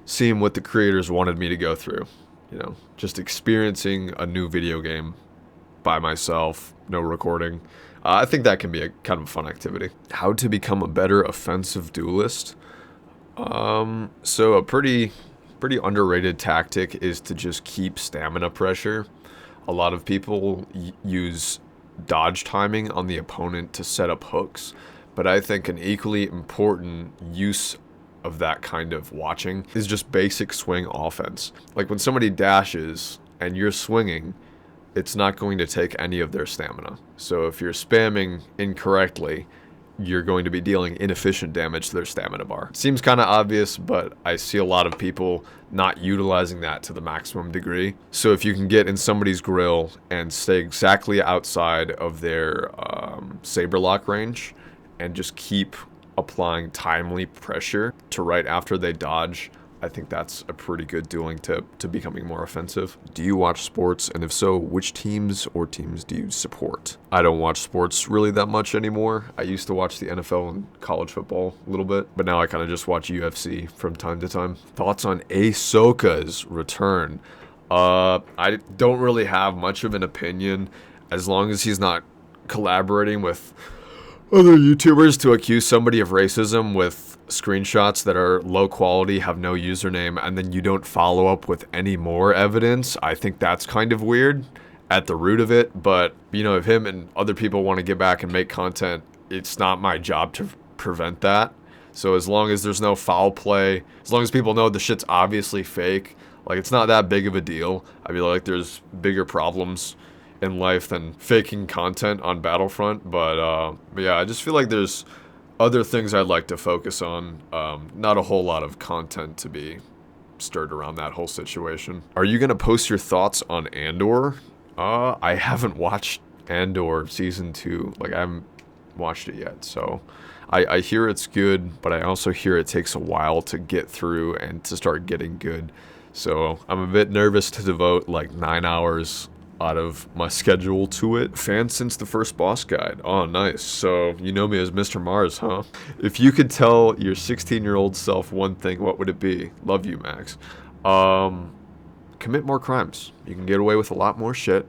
seeing what the creators wanted me to go through. You know, just experiencing a new video game by myself, no recording. I think that can be a kind of a fun activity. How to become a better offensive duelist? So a pretty underrated tactic is to just keep stamina pressure. A lot of people use dodge timing on the opponent to set up hooks, but I think an equally important use of that kind of watching is just basic swing offense. Like when somebody dashes and you're swinging, it's not going to take any of their stamina. So if you're spamming incorrectly, you're going to be dealing inefficient damage to their stamina bar. Seems kind of obvious, but I see a lot of people not utilizing that to the maximum degree. So if you can get in somebody's grill and stay exactly outside of their saber lock range and just keep applying timely pressure to right after they dodge, I think that's a pretty good dueling tip to becoming more offensive. Do you watch sports? And if so, which teams or teams do you support? I don't watch sports really that much anymore. I used to watch the NFL and college football a little bit, but now I kind of just watch UFC from time to time. Thoughts on Ahsoka's return? I don't really have much of an opinion, as long as he's not collaborating with other YouTubers to accuse somebody of racism with screenshots that are low quality, have no username, and then you don't follow up with any more evidence. I think that's kind of weird at the root of it, but you know, if him and other people want to get back and make content, it's not my job to prevent that. So as long as there's no foul play, as long as people know the shit's obviously fake, like it's not that big of a deal. I feel like there's bigger problems in life than faking content on Battlefront, but yeah, I just feel like there's other things I'd like to focus on. Not a whole lot of content to be stirred around that whole situation. Are you gonna post your thoughts on Andor? I haven't watched Andor season 2. Like I haven't watched it yet, so I hear it's good, but I also hear it takes a while to get through and to start getting good. So I'm a bit nervous to devote like 9 hours out of my schedule to it. Fan since the first boss guide. Oh, nice. So you know me as Mr. Mars, huh? If you could tell your 16-year-old self one thing, what would it be? Love you, Max. Commit more crimes. You can get away with a lot more shit.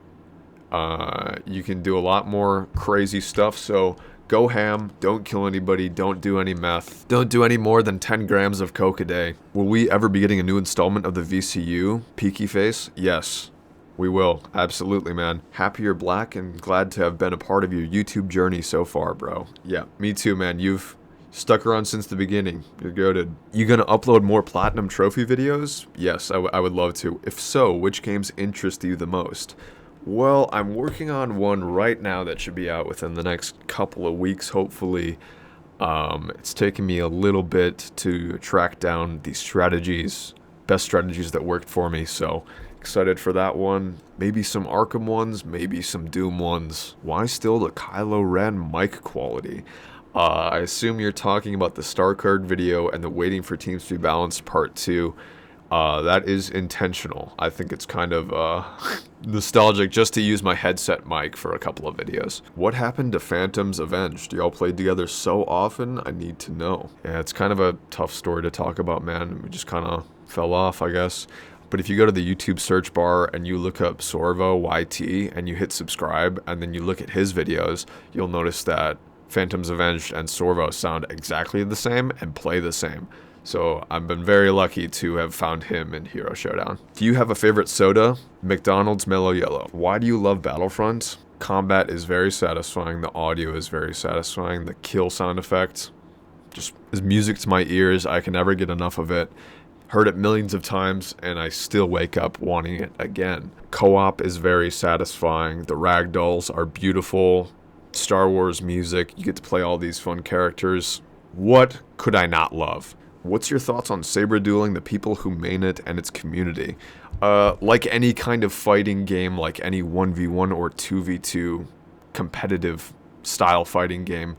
You can do a lot more crazy stuff. So go ham. Don't kill anybody. Don't do any meth. Don't do any more than 10 grams of coke a day. Will we ever be getting a new installment of the VCU? Peaky face? Yes. We will. Absolutely, man. Happy you're black and glad to have been a part of your YouTube journey so far, bro. Yeah, me too, man. You've stuck around since the beginning. You're goated. You gonna upload more platinum trophy videos? Yes, I would love to. If so, which games interest you the most? Well, I'm working on one right now that should be out within the next couple of weeks, hopefully. It's taken me a little bit to track down the strategies, best strategies that worked for me, so excited for that one. Maybe some Arkham ones, maybe some Doom ones. Why still the Kylo Ren mic quality? I assume you're talking about the Star Card video and the Waiting for Teams to be Balanced Part 2. That is intentional. I think it's kind of nostalgic just to use my headset mic for a couple of videos. What happened to Phantoms Avenged? Y'all played together so often? I need to know. Yeah, it's kind of a tough story to talk about, man. We just kind of fell off, I guess. But if you go to the YouTube search bar and you look up Sorvo YT and you hit subscribe and then you look at his videos, you'll notice that Phantoms Avenged and Sorvo sound exactly the same and play the same. So I've been very lucky to have found him in Hero Showdown. Do you have a favorite soda? McDonald's Mellow Yellow. Why do you love Battlefront? Combat is very satisfying. The audio is very satisfying. The kill sound effect just is music to my ears. I can never get enough of it. Heard it millions of times, and I still wake up wanting it again. Co-op is very satisfying. The ragdolls are beautiful. Star Wars music. You get to play all these fun characters. What could I not love? What's your thoughts on saber dueling, the people who main it, and its community? Like any kind of fighting game, like any 1v1 or 2v2 competitive style fighting game,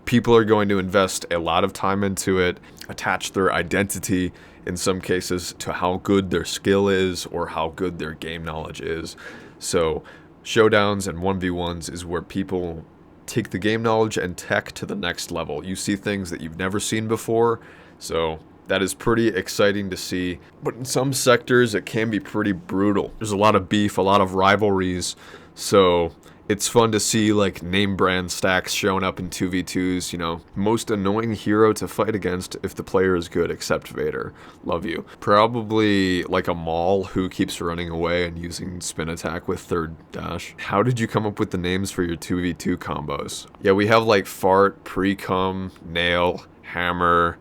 people are going to invest a lot of time into it, attach their identity in some cases to how good their skill is or how good their game knowledge is. So showdowns and 1v1s is where people take the game knowledge and tech to the next level. You see things that you've never seen before, so that is pretty exciting to see. But in some sectors, it can be pretty brutal. There's a lot of beef, a lot of rivalries, so it's fun to see like name brand stacks showing up in 2v2s, you know. Most annoying hero to fight against if the player is good, except Vader. Love you. Probably like a Maul who keeps running away and using spin attack with third dash. How did you come up with the names for your 2v2 combos? Yeah, we have like Fart, Pre-Cum, Nail, Hammer,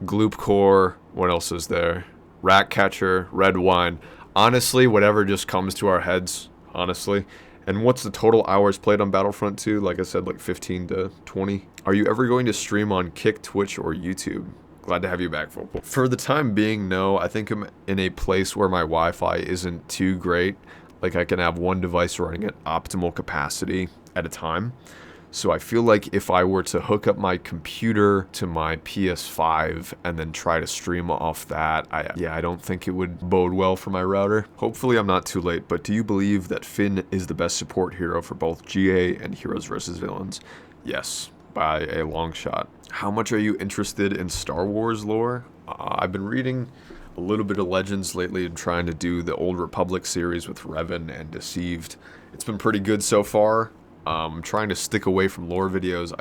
Gloop Core, what else is there? Rat Catcher, Red Wine. Honestly, whatever just comes to our heads, honestly. And what's the total hours played on Battlefront 2? Like I said, like 15 to 20. Are you ever going to stream on Kick, Twitch, or YouTube? Glad to have you back, Vocal. For the time being, no. I think I'm in a place where my Wi-Fi isn't too great. Like I can have one device running at optimal capacity at a time. So I feel like if I were to hook up my computer to my PS5 and then try to stream off that, I don't think it would bode well for my router. Hopefully I'm not too late, but do you believe that Finn is the best support hero for both GA and Heroes vs. Villains? Yes, by a long shot. How much are you interested in Star Wars lore? I've been reading a little bit of Legends lately and trying to do the Old Republic series with Revan and Deceived. It's been pretty good so far. I'm trying to stick away from lore videos.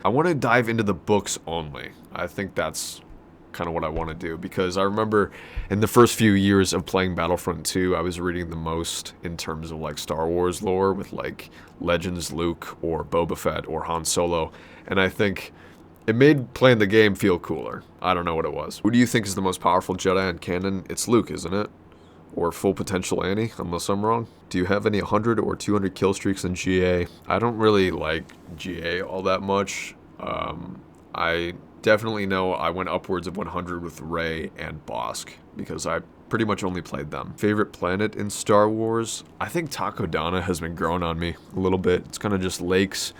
I want to dive into the books only. I think that's kind of what I want to do, because I remember in the first few years of playing Battlefront 2, I was reading the most in terms of like Star Wars lore with like Legends Luke or Boba Fett or Han Solo, and I think it made playing the game feel cooler. I don't know what it was. Who do you think is the most powerful Jedi in canon? It's Luke, isn't it? Or Full Potential Annie, unless I'm wrong. Do you have any 100 or 200 kill streaks in GA? I don't really like GA all that much. I definitely know I went upwards of 100 with Rey and Bosk, because I pretty much only played them. Favorite planet in Star Wars? I think Takodana has been growing on me a little bit. It's kind of just lakes,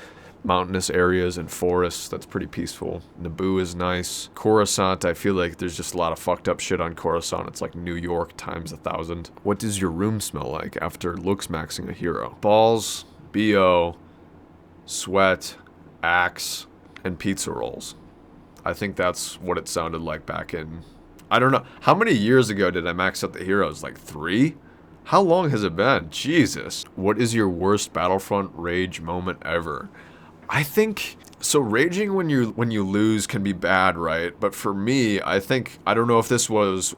mountainous areas, and forests. That's pretty peaceful. Naboo is nice. Coruscant, I feel like there's just a lot of fucked up shit on Coruscant. It's like New York times 1,000. What does your room smell like after looks maxing a hero? Balls, BO, sweat, axe, and pizza rolls. I think that's what it sounded like back in... I don't know. How many years ago did I max out the heroes? Like 3? How long has it been? Jesus. What is your worst Battlefront rage moment ever? I think, so raging when you lose can be bad, right? But for me, I think, I don't know if this was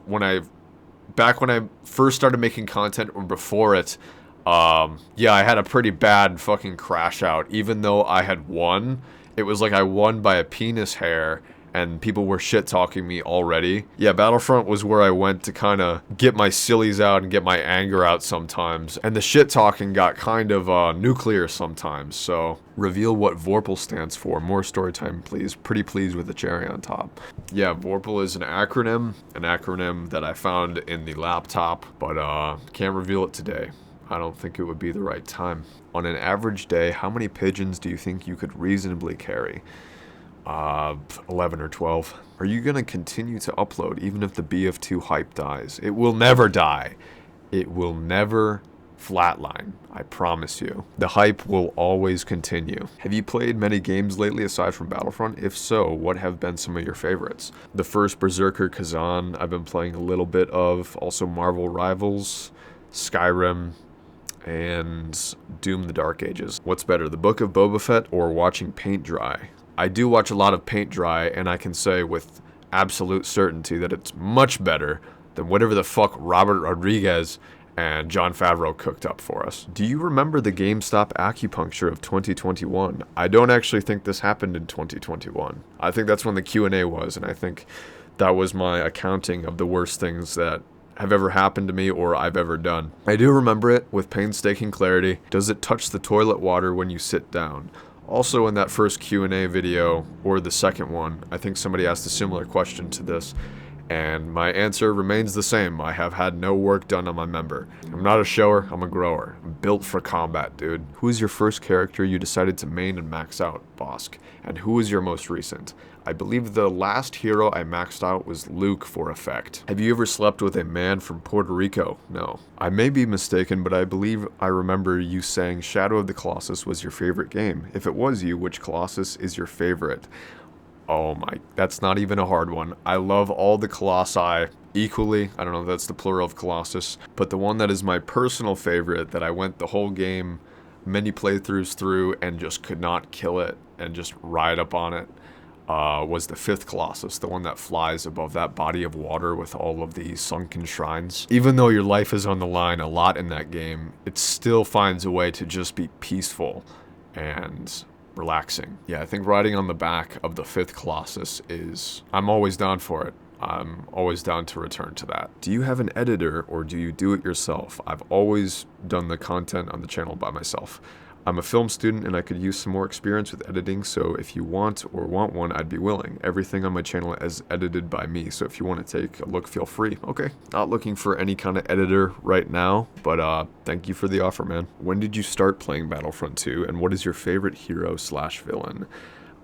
back when I first started making content or before it, yeah, I had a pretty bad fucking crash out. Even though I had won, it was like I won by a penis hair, and people were shit-talking me already. Yeah, Battlefront was where I went to kind of get my sillies out and get my anger out sometimes. And the shit-talking got kind of nuclear sometimes, so... Reveal what Vorpal stands for. More story time, please. Pretty pleased with the cherry on top. Yeah, Vorpal is an acronym that I found in the laptop, but can't reveal it today. I don't think it would be the right time. On an average day, how many pigeons do you think you could reasonably carry? 11 or 12. Are you gonna continue to upload even if the BF2 hype dies? It will never die. It will never flatline. I promise you. The hype will always continue. Have you played many games lately aside from Battlefront? If so, what have been some of your favorites? The first Berserker Kazan I've been playing a little bit of. Also Marvel Rivals, Skyrim, and Doom the Dark Ages. What's better, the Book of Boba Fett or watching paint dry? I do watch a lot of paint dry, and I can say with absolute certainty that it's much better than whatever the fuck Robert Rodriguez and Jon Favreau cooked up for us. Do you remember the GameStop acupuncture of 2021? I don't actually think this happened in 2021. I think that's when the Q&A was, and I think that was my accounting of the worst things that have ever happened to me or I've ever done. I do remember it with painstaking clarity. Does it touch the toilet water when you sit down? Also in that first Q&A video, or the second one, I think somebody asked a similar question to this, And my answer remains the same. I have had no work done on my member. I'm not a shower, I'm a grower. I'm built for combat, dude. Who is your first character you decided to main and max out, Bosk? And who is your most recent? I believe the last hero I maxed out was Luke for effect. Have you ever slept with a man from Puerto Rico? No. I may be mistaken, but I believe I remember you saying Shadow of the Colossus was your favorite game. If it was you, which Colossus is your favorite? Oh my, that's not even a hard one. I love all the Colossi equally. I don't know if that's the plural of Colossus, but the one that is my personal favorite that I went the whole game, many playthroughs through, and just could not kill it and just ride up on it, was the 5th Colossus, the one that flies above that body of water with all of the sunken shrines. Even though your life is on the line a lot in that game, it still finds a way to just be peaceful and relaxing. Yeah, I think riding on the back of the 5th Colossus is... I'm always down for it. I'm always down to return to that. Do you have an editor or do you do it yourself? I've always done the content on the channel by myself. I'm a film student and I could use some more experience with editing, so if you want one, I'd be willing. Everything on my channel is edited by me, so if you want to take a look, feel free. Okay, not looking for any kind of editor right now, but thank you for the offer, man. When did you start playing Battlefront 2, and what is your favorite hero/villain?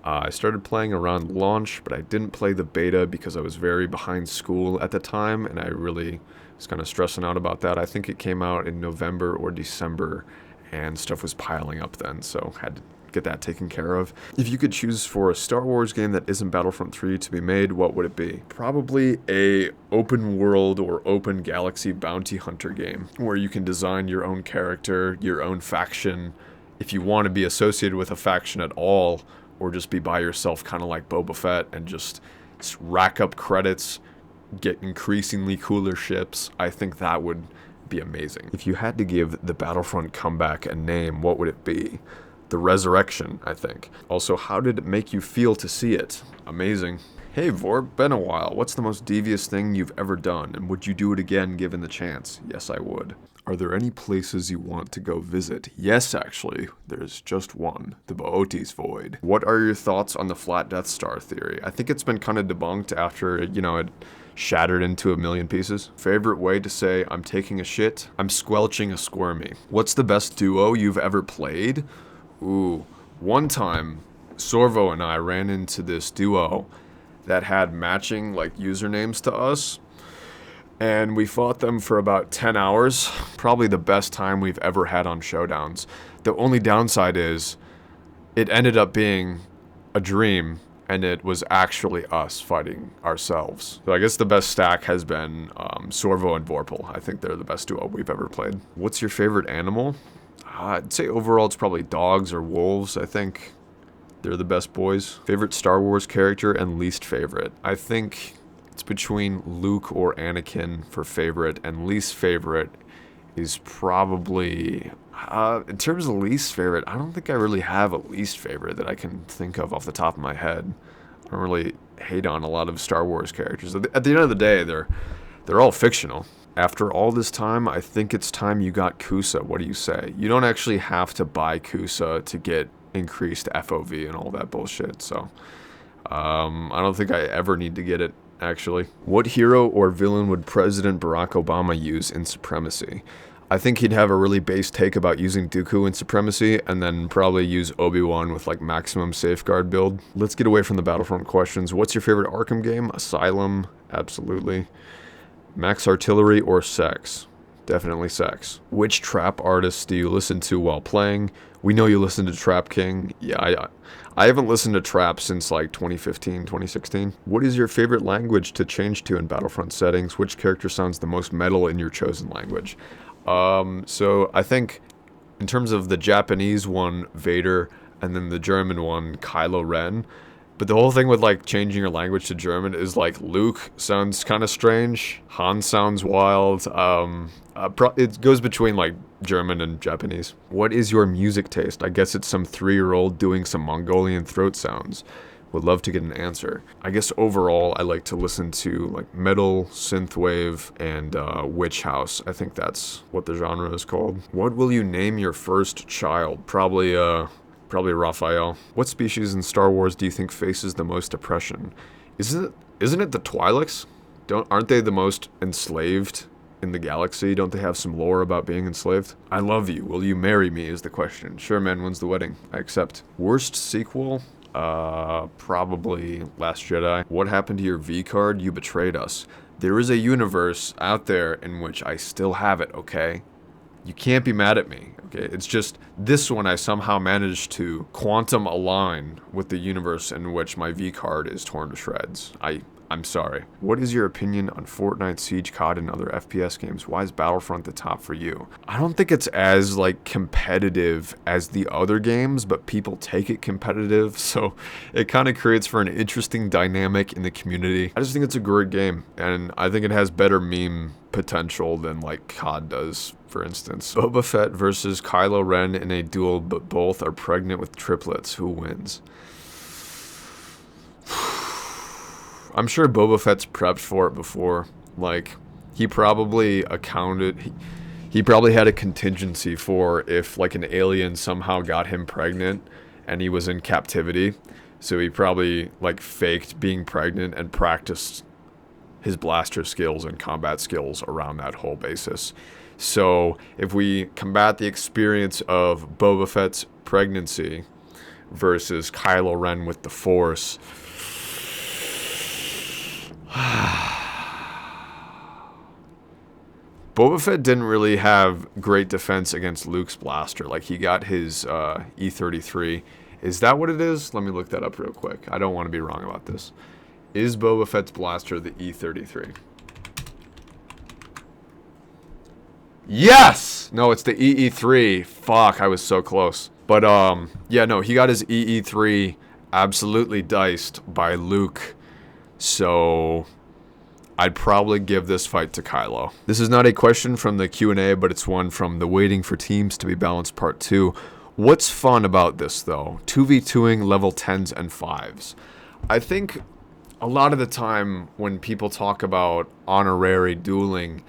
I started playing around launch, but I didn't play the beta because I was very behind school at the time, and I really was kind of stressing out about that. I think it came out in November or December, and stuff was piling up then, so had to get that taken care of. If you could choose for a Star Wars game that isn't Battlefront 3 to be made, what would it be? Probably a open world or open galaxy bounty hunter game, where you can design your own character, your own faction, if you want to be associated with a faction at all, or just be by yourself, kind of like Boba Fett, and just rack up credits, get increasingly cooler ships. I think that would be amazing. If you had to give the Battlefront comeback a name, what would it be? The Resurrection, I think. Also, how did it make you feel to see it? Amazing. Hey Vorp, been a while. What's the most devious thing you've ever done, and would you do it again given the chance? Yes, I would. Are there any places you want to go visit? Yes, actually. There's just one. The Bootes Void. What are your thoughts on the flat Death Star theory? I think it's been kind of debunked after, it shattered into a million pieces. Favorite way to say I'm taking a shit? I'm squelching a squirmy. What's the best duo you've ever played? Ooh, one time, Sorvo and I ran into this duo that had matching, usernames to us. And we fought them for about 10 hours. Probably the best time we've ever had on showdowns. The only downside is it ended up being a dream, and it was actually us fighting ourselves. So I guess the best stack has been Sorvo and Vorpal. I think they're the best duo we've ever played. What's your favorite animal? I'd say overall it's probably dogs or wolves. I think they're the best boys. Favorite Star Wars character and least favorite? I think it's between Luke or Anakin for favorite, and least favorite is probably... in terms of least favorite, I don't think I really have a least favorite that I can think of off the top of my head. I don't really hate on a lot of Star Wars characters. At the end of the day, they're all fictional. After all this time, I think it's time you got Kusa. What do you say? You don't actually have to buy Kusa to get increased FOV and all that bullshit, so... I don't think I ever need to get it, actually. What hero or villain would President Barack Obama use in Supremacy? I think he'd have a really base take about using Dooku in Supremacy, and then probably use Obi-Wan with maximum safeguard build. Let's get away from the Battlefront questions. What's your favorite Arkham game? Asylum? Absolutely. Max Artillery or sex? Definitely sex. Which trap artists do you listen to while playing? We know you listen to Trap King. Yeah, I haven't listened to trap since 2015, 2016. What is your favorite language to change to in Battlefront settings? Which character sounds the most metal in your chosen language? So I think in terms of the Japanese one, Vader, and then the German one, Kylo Ren. But the whole thing with changing your language to German is Luke sounds kind of strange, Han sounds wild. It goes between German and Japanese. What is your music taste? I guess it's some 3-year-old doing some Mongolian throat sounds. Would love to get an answer. I guess overall I like to listen to metal, synthwave, and witch house. I think that's what the genre is called. What will you name your first child? Probably Raphael. What species in Star Wars do you think faces the most oppression? Isn't it the Twi'leks? Aren't they the most enslaved in the galaxy? Don't they have some lore about being enslaved? I love you. Will you marry me is the question. Sure, man. When's the wedding? I accept. Worst sequel? Probably Last Jedi. What happened to your V card? You betrayed us. There is a universe out there in which I still have it, okay? You can't be mad at me, okay? It's just this one I somehow managed to quantum align with the universe in which my V card is torn to shreds. I'm sorry. What is your opinion on Fortnite, Siege, COD, and other FPS games? Why is Battlefront the top for you? I don't think it's as, like, competitive as the other games, but people take it competitive, so it kind of creates for an interesting dynamic in the community. I just think it's a great game, and I think it has better meme potential than, like, COD does, for instance. Boba Fett versus Kylo Ren in a duel, but both are pregnant with triplets. Who wins? I'm sure Boba Fett's prepped for it before. Like, he probably accounted... He probably had a contingency for if, like, an alien somehow got him pregnant and he was in captivity. So he probably, like, faked being pregnant and practiced his blaster skills and combat skills around that whole basis. So if we combat the experience of Boba Fett's pregnancy versus Kylo Ren with the Force... Boba Fett didn't really have great defense against Luke's blaster. Like, he got his E33. Is that what it is? Let me look that up real quick. I don't want to be wrong about this. Is Boba Fett's blaster the E33? Yes! No, it's the EE3. Fuck, I was so close. But, yeah, no, he got his EE3 absolutely diced by Luke. So I'd probably give this fight to Kylo. This is not a question from the Q&A, but it's one from the Waiting for Teams to be Balanced Part 2. What's fun about this, though? 2v2ing level 10s and 5s. I think a lot of the time when people talk about honorary dueling,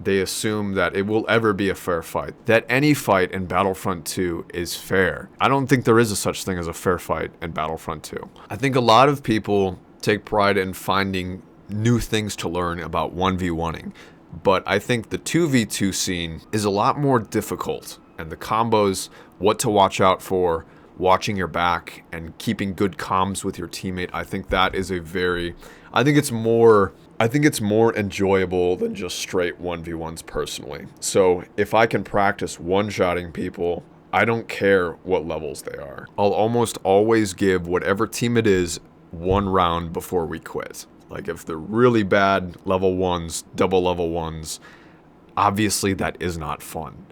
they assume that it will ever be a fair fight. That any fight in Battlefront 2 is fair. I don't think there is a such thing as a fair fight in Battlefront 2. I think a lot of people take pride in finding new things to learn about 1v1ing, but I think the 2v2 scene is a lot more difficult, and the combos, what to watch out for, watching your back, and keeping good comms with your teammate, I think that is I think it's more enjoyable than just straight 1v1s personally. So if I can practice one-shotting people, I don't care what levels they are. I'll almost always give whatever team it is one round before we quit. Like, if they're really bad level 1s, double level 1s, obviously that is not fun.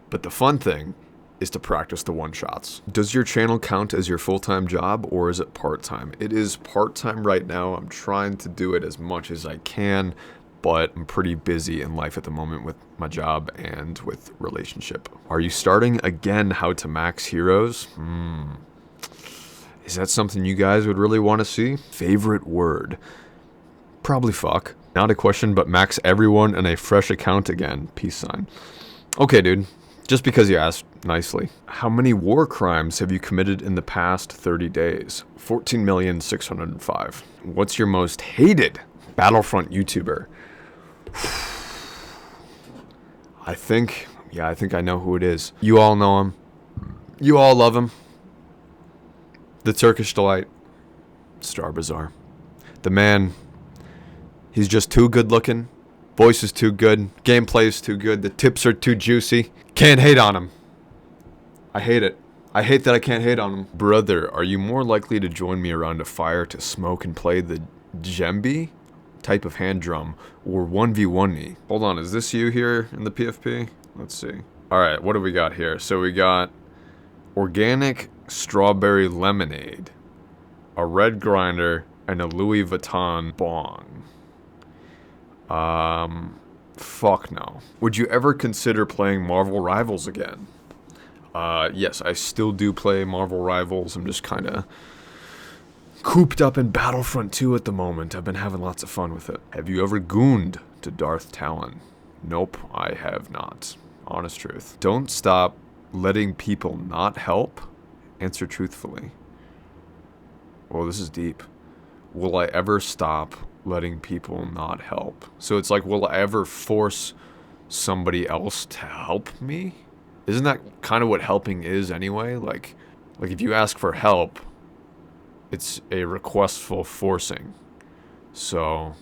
But the fun thing is to practice the one-shots. Does your channel count as your full-time job, or is it part-time? It is part-time right now. I'm trying to do it as much as I can, but I'm pretty busy in life at the moment with my job and with relationship. Are you starting again how to max heroes? Is that something you guys would really want to see? Favorite word? Probably fuck. Not a question, but max everyone and a fresh account again. Peace sign. Okay, dude. Just because you asked nicely. How many war crimes have you committed in the past 30 days? 14,605. What's your most hated Battlefront YouTuber? I think I know who it is. You all know him. You all love him. The Turkish Delight. Star Bazaar. The man, he's just too good looking. Voice is too good. Gameplay is too good. The tips are too juicy. Can't hate on him. I hate it. I hate that I can't hate on him. Brother, are you more likely to join me around a fire to smoke and play the djembe type of hand drum, or 1v1 me? Hold on, is this you here in the PFP? Let's see. Alright, what do we got here? So we got organic strawberry lemonade, a red grinder, and a Louis Vuitton bong. Fuck no. Would you ever consider playing Marvel Rivals again? Yes, I still do play Marvel Rivals. I'm just kind of cooped up in Battlefront 2 at the moment. I've been having lots of fun with it. Have you ever gooned to Darth Talon? Nope, I have not. Honest truth. Don't stop letting people not help. Answer truthfully. Well, this is deep. Will I ever stop letting people not help. So it's like, will I ever force somebody else to help me? Isn't that kind of what helping is anyway? Like if you ask for help, it's a requestful forcing. So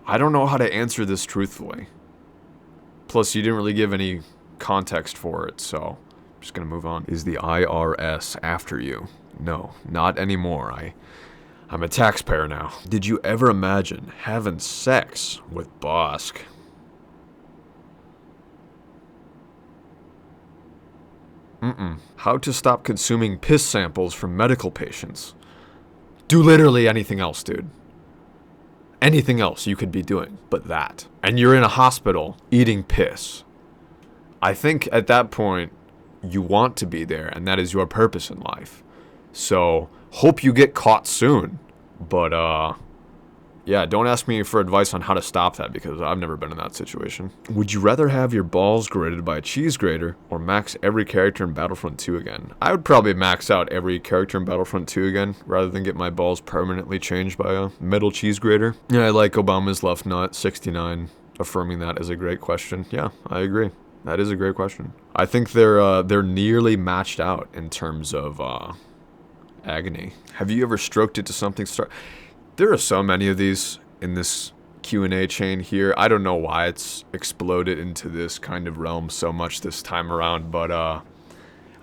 I don't know how to answer this truthfully. Plus, you didn't really give any context for it, so I'm just gonna move on. Is the IRS after you? No, not anymore. I'm a taxpayer now. Did you ever imagine having sex with Bosk? How to stop consuming piss samples from medical patients? Do literally anything else, dude. Anything else you could be doing but that. And you're in a hospital eating piss. I think at that point, you want to be there, and that is your purpose in life. So, hope you get caught soon. But, yeah, don't ask me for advice on how to stop that, because I've never been in that situation. Would you rather have your balls grated by a cheese grater, or max every character in Battlefront 2 again? I would probably max out every character in Battlefront 2 again, rather than get my balls permanently changed by a metal cheese grater. Yeah, I like Obama's left nut, 69, affirming that as a great question. Yeah, I agree. That is a great question. I think they're nearly matched out in terms of, agony. Have you ever stroked it to something There are so many of these in this Q&A chain here. I don't know why it's exploded into this kind of realm so much this time around, but I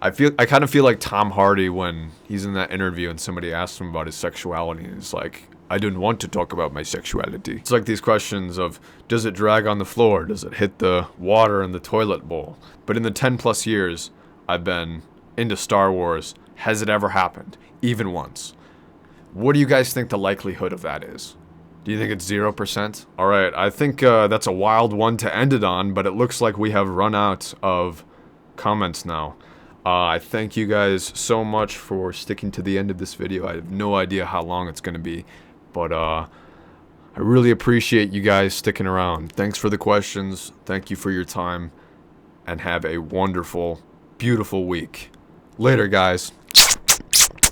kind of feel like Tom Hardy when he's in that interview and somebody asks him about his sexuality, and he's like, I didn't want to talk about my sexuality. It's like these questions of, does it drag on the floor? Does it hit the water in the toilet bowl? But in the 10 plus years I've been into Star Wars, has it ever happened? Even once. What do you guys think the likelihood of that is? Do you think it's 0%? Alright, I think that's a wild one to end it on, but it looks like we have run out of comments now. I thank you guys so much for sticking to the end of this video. I have no idea how long it's going to be, but I really appreciate you guys sticking around. Thanks for the questions, thank you for your time, and have a wonderful, beautiful week. Later, guys.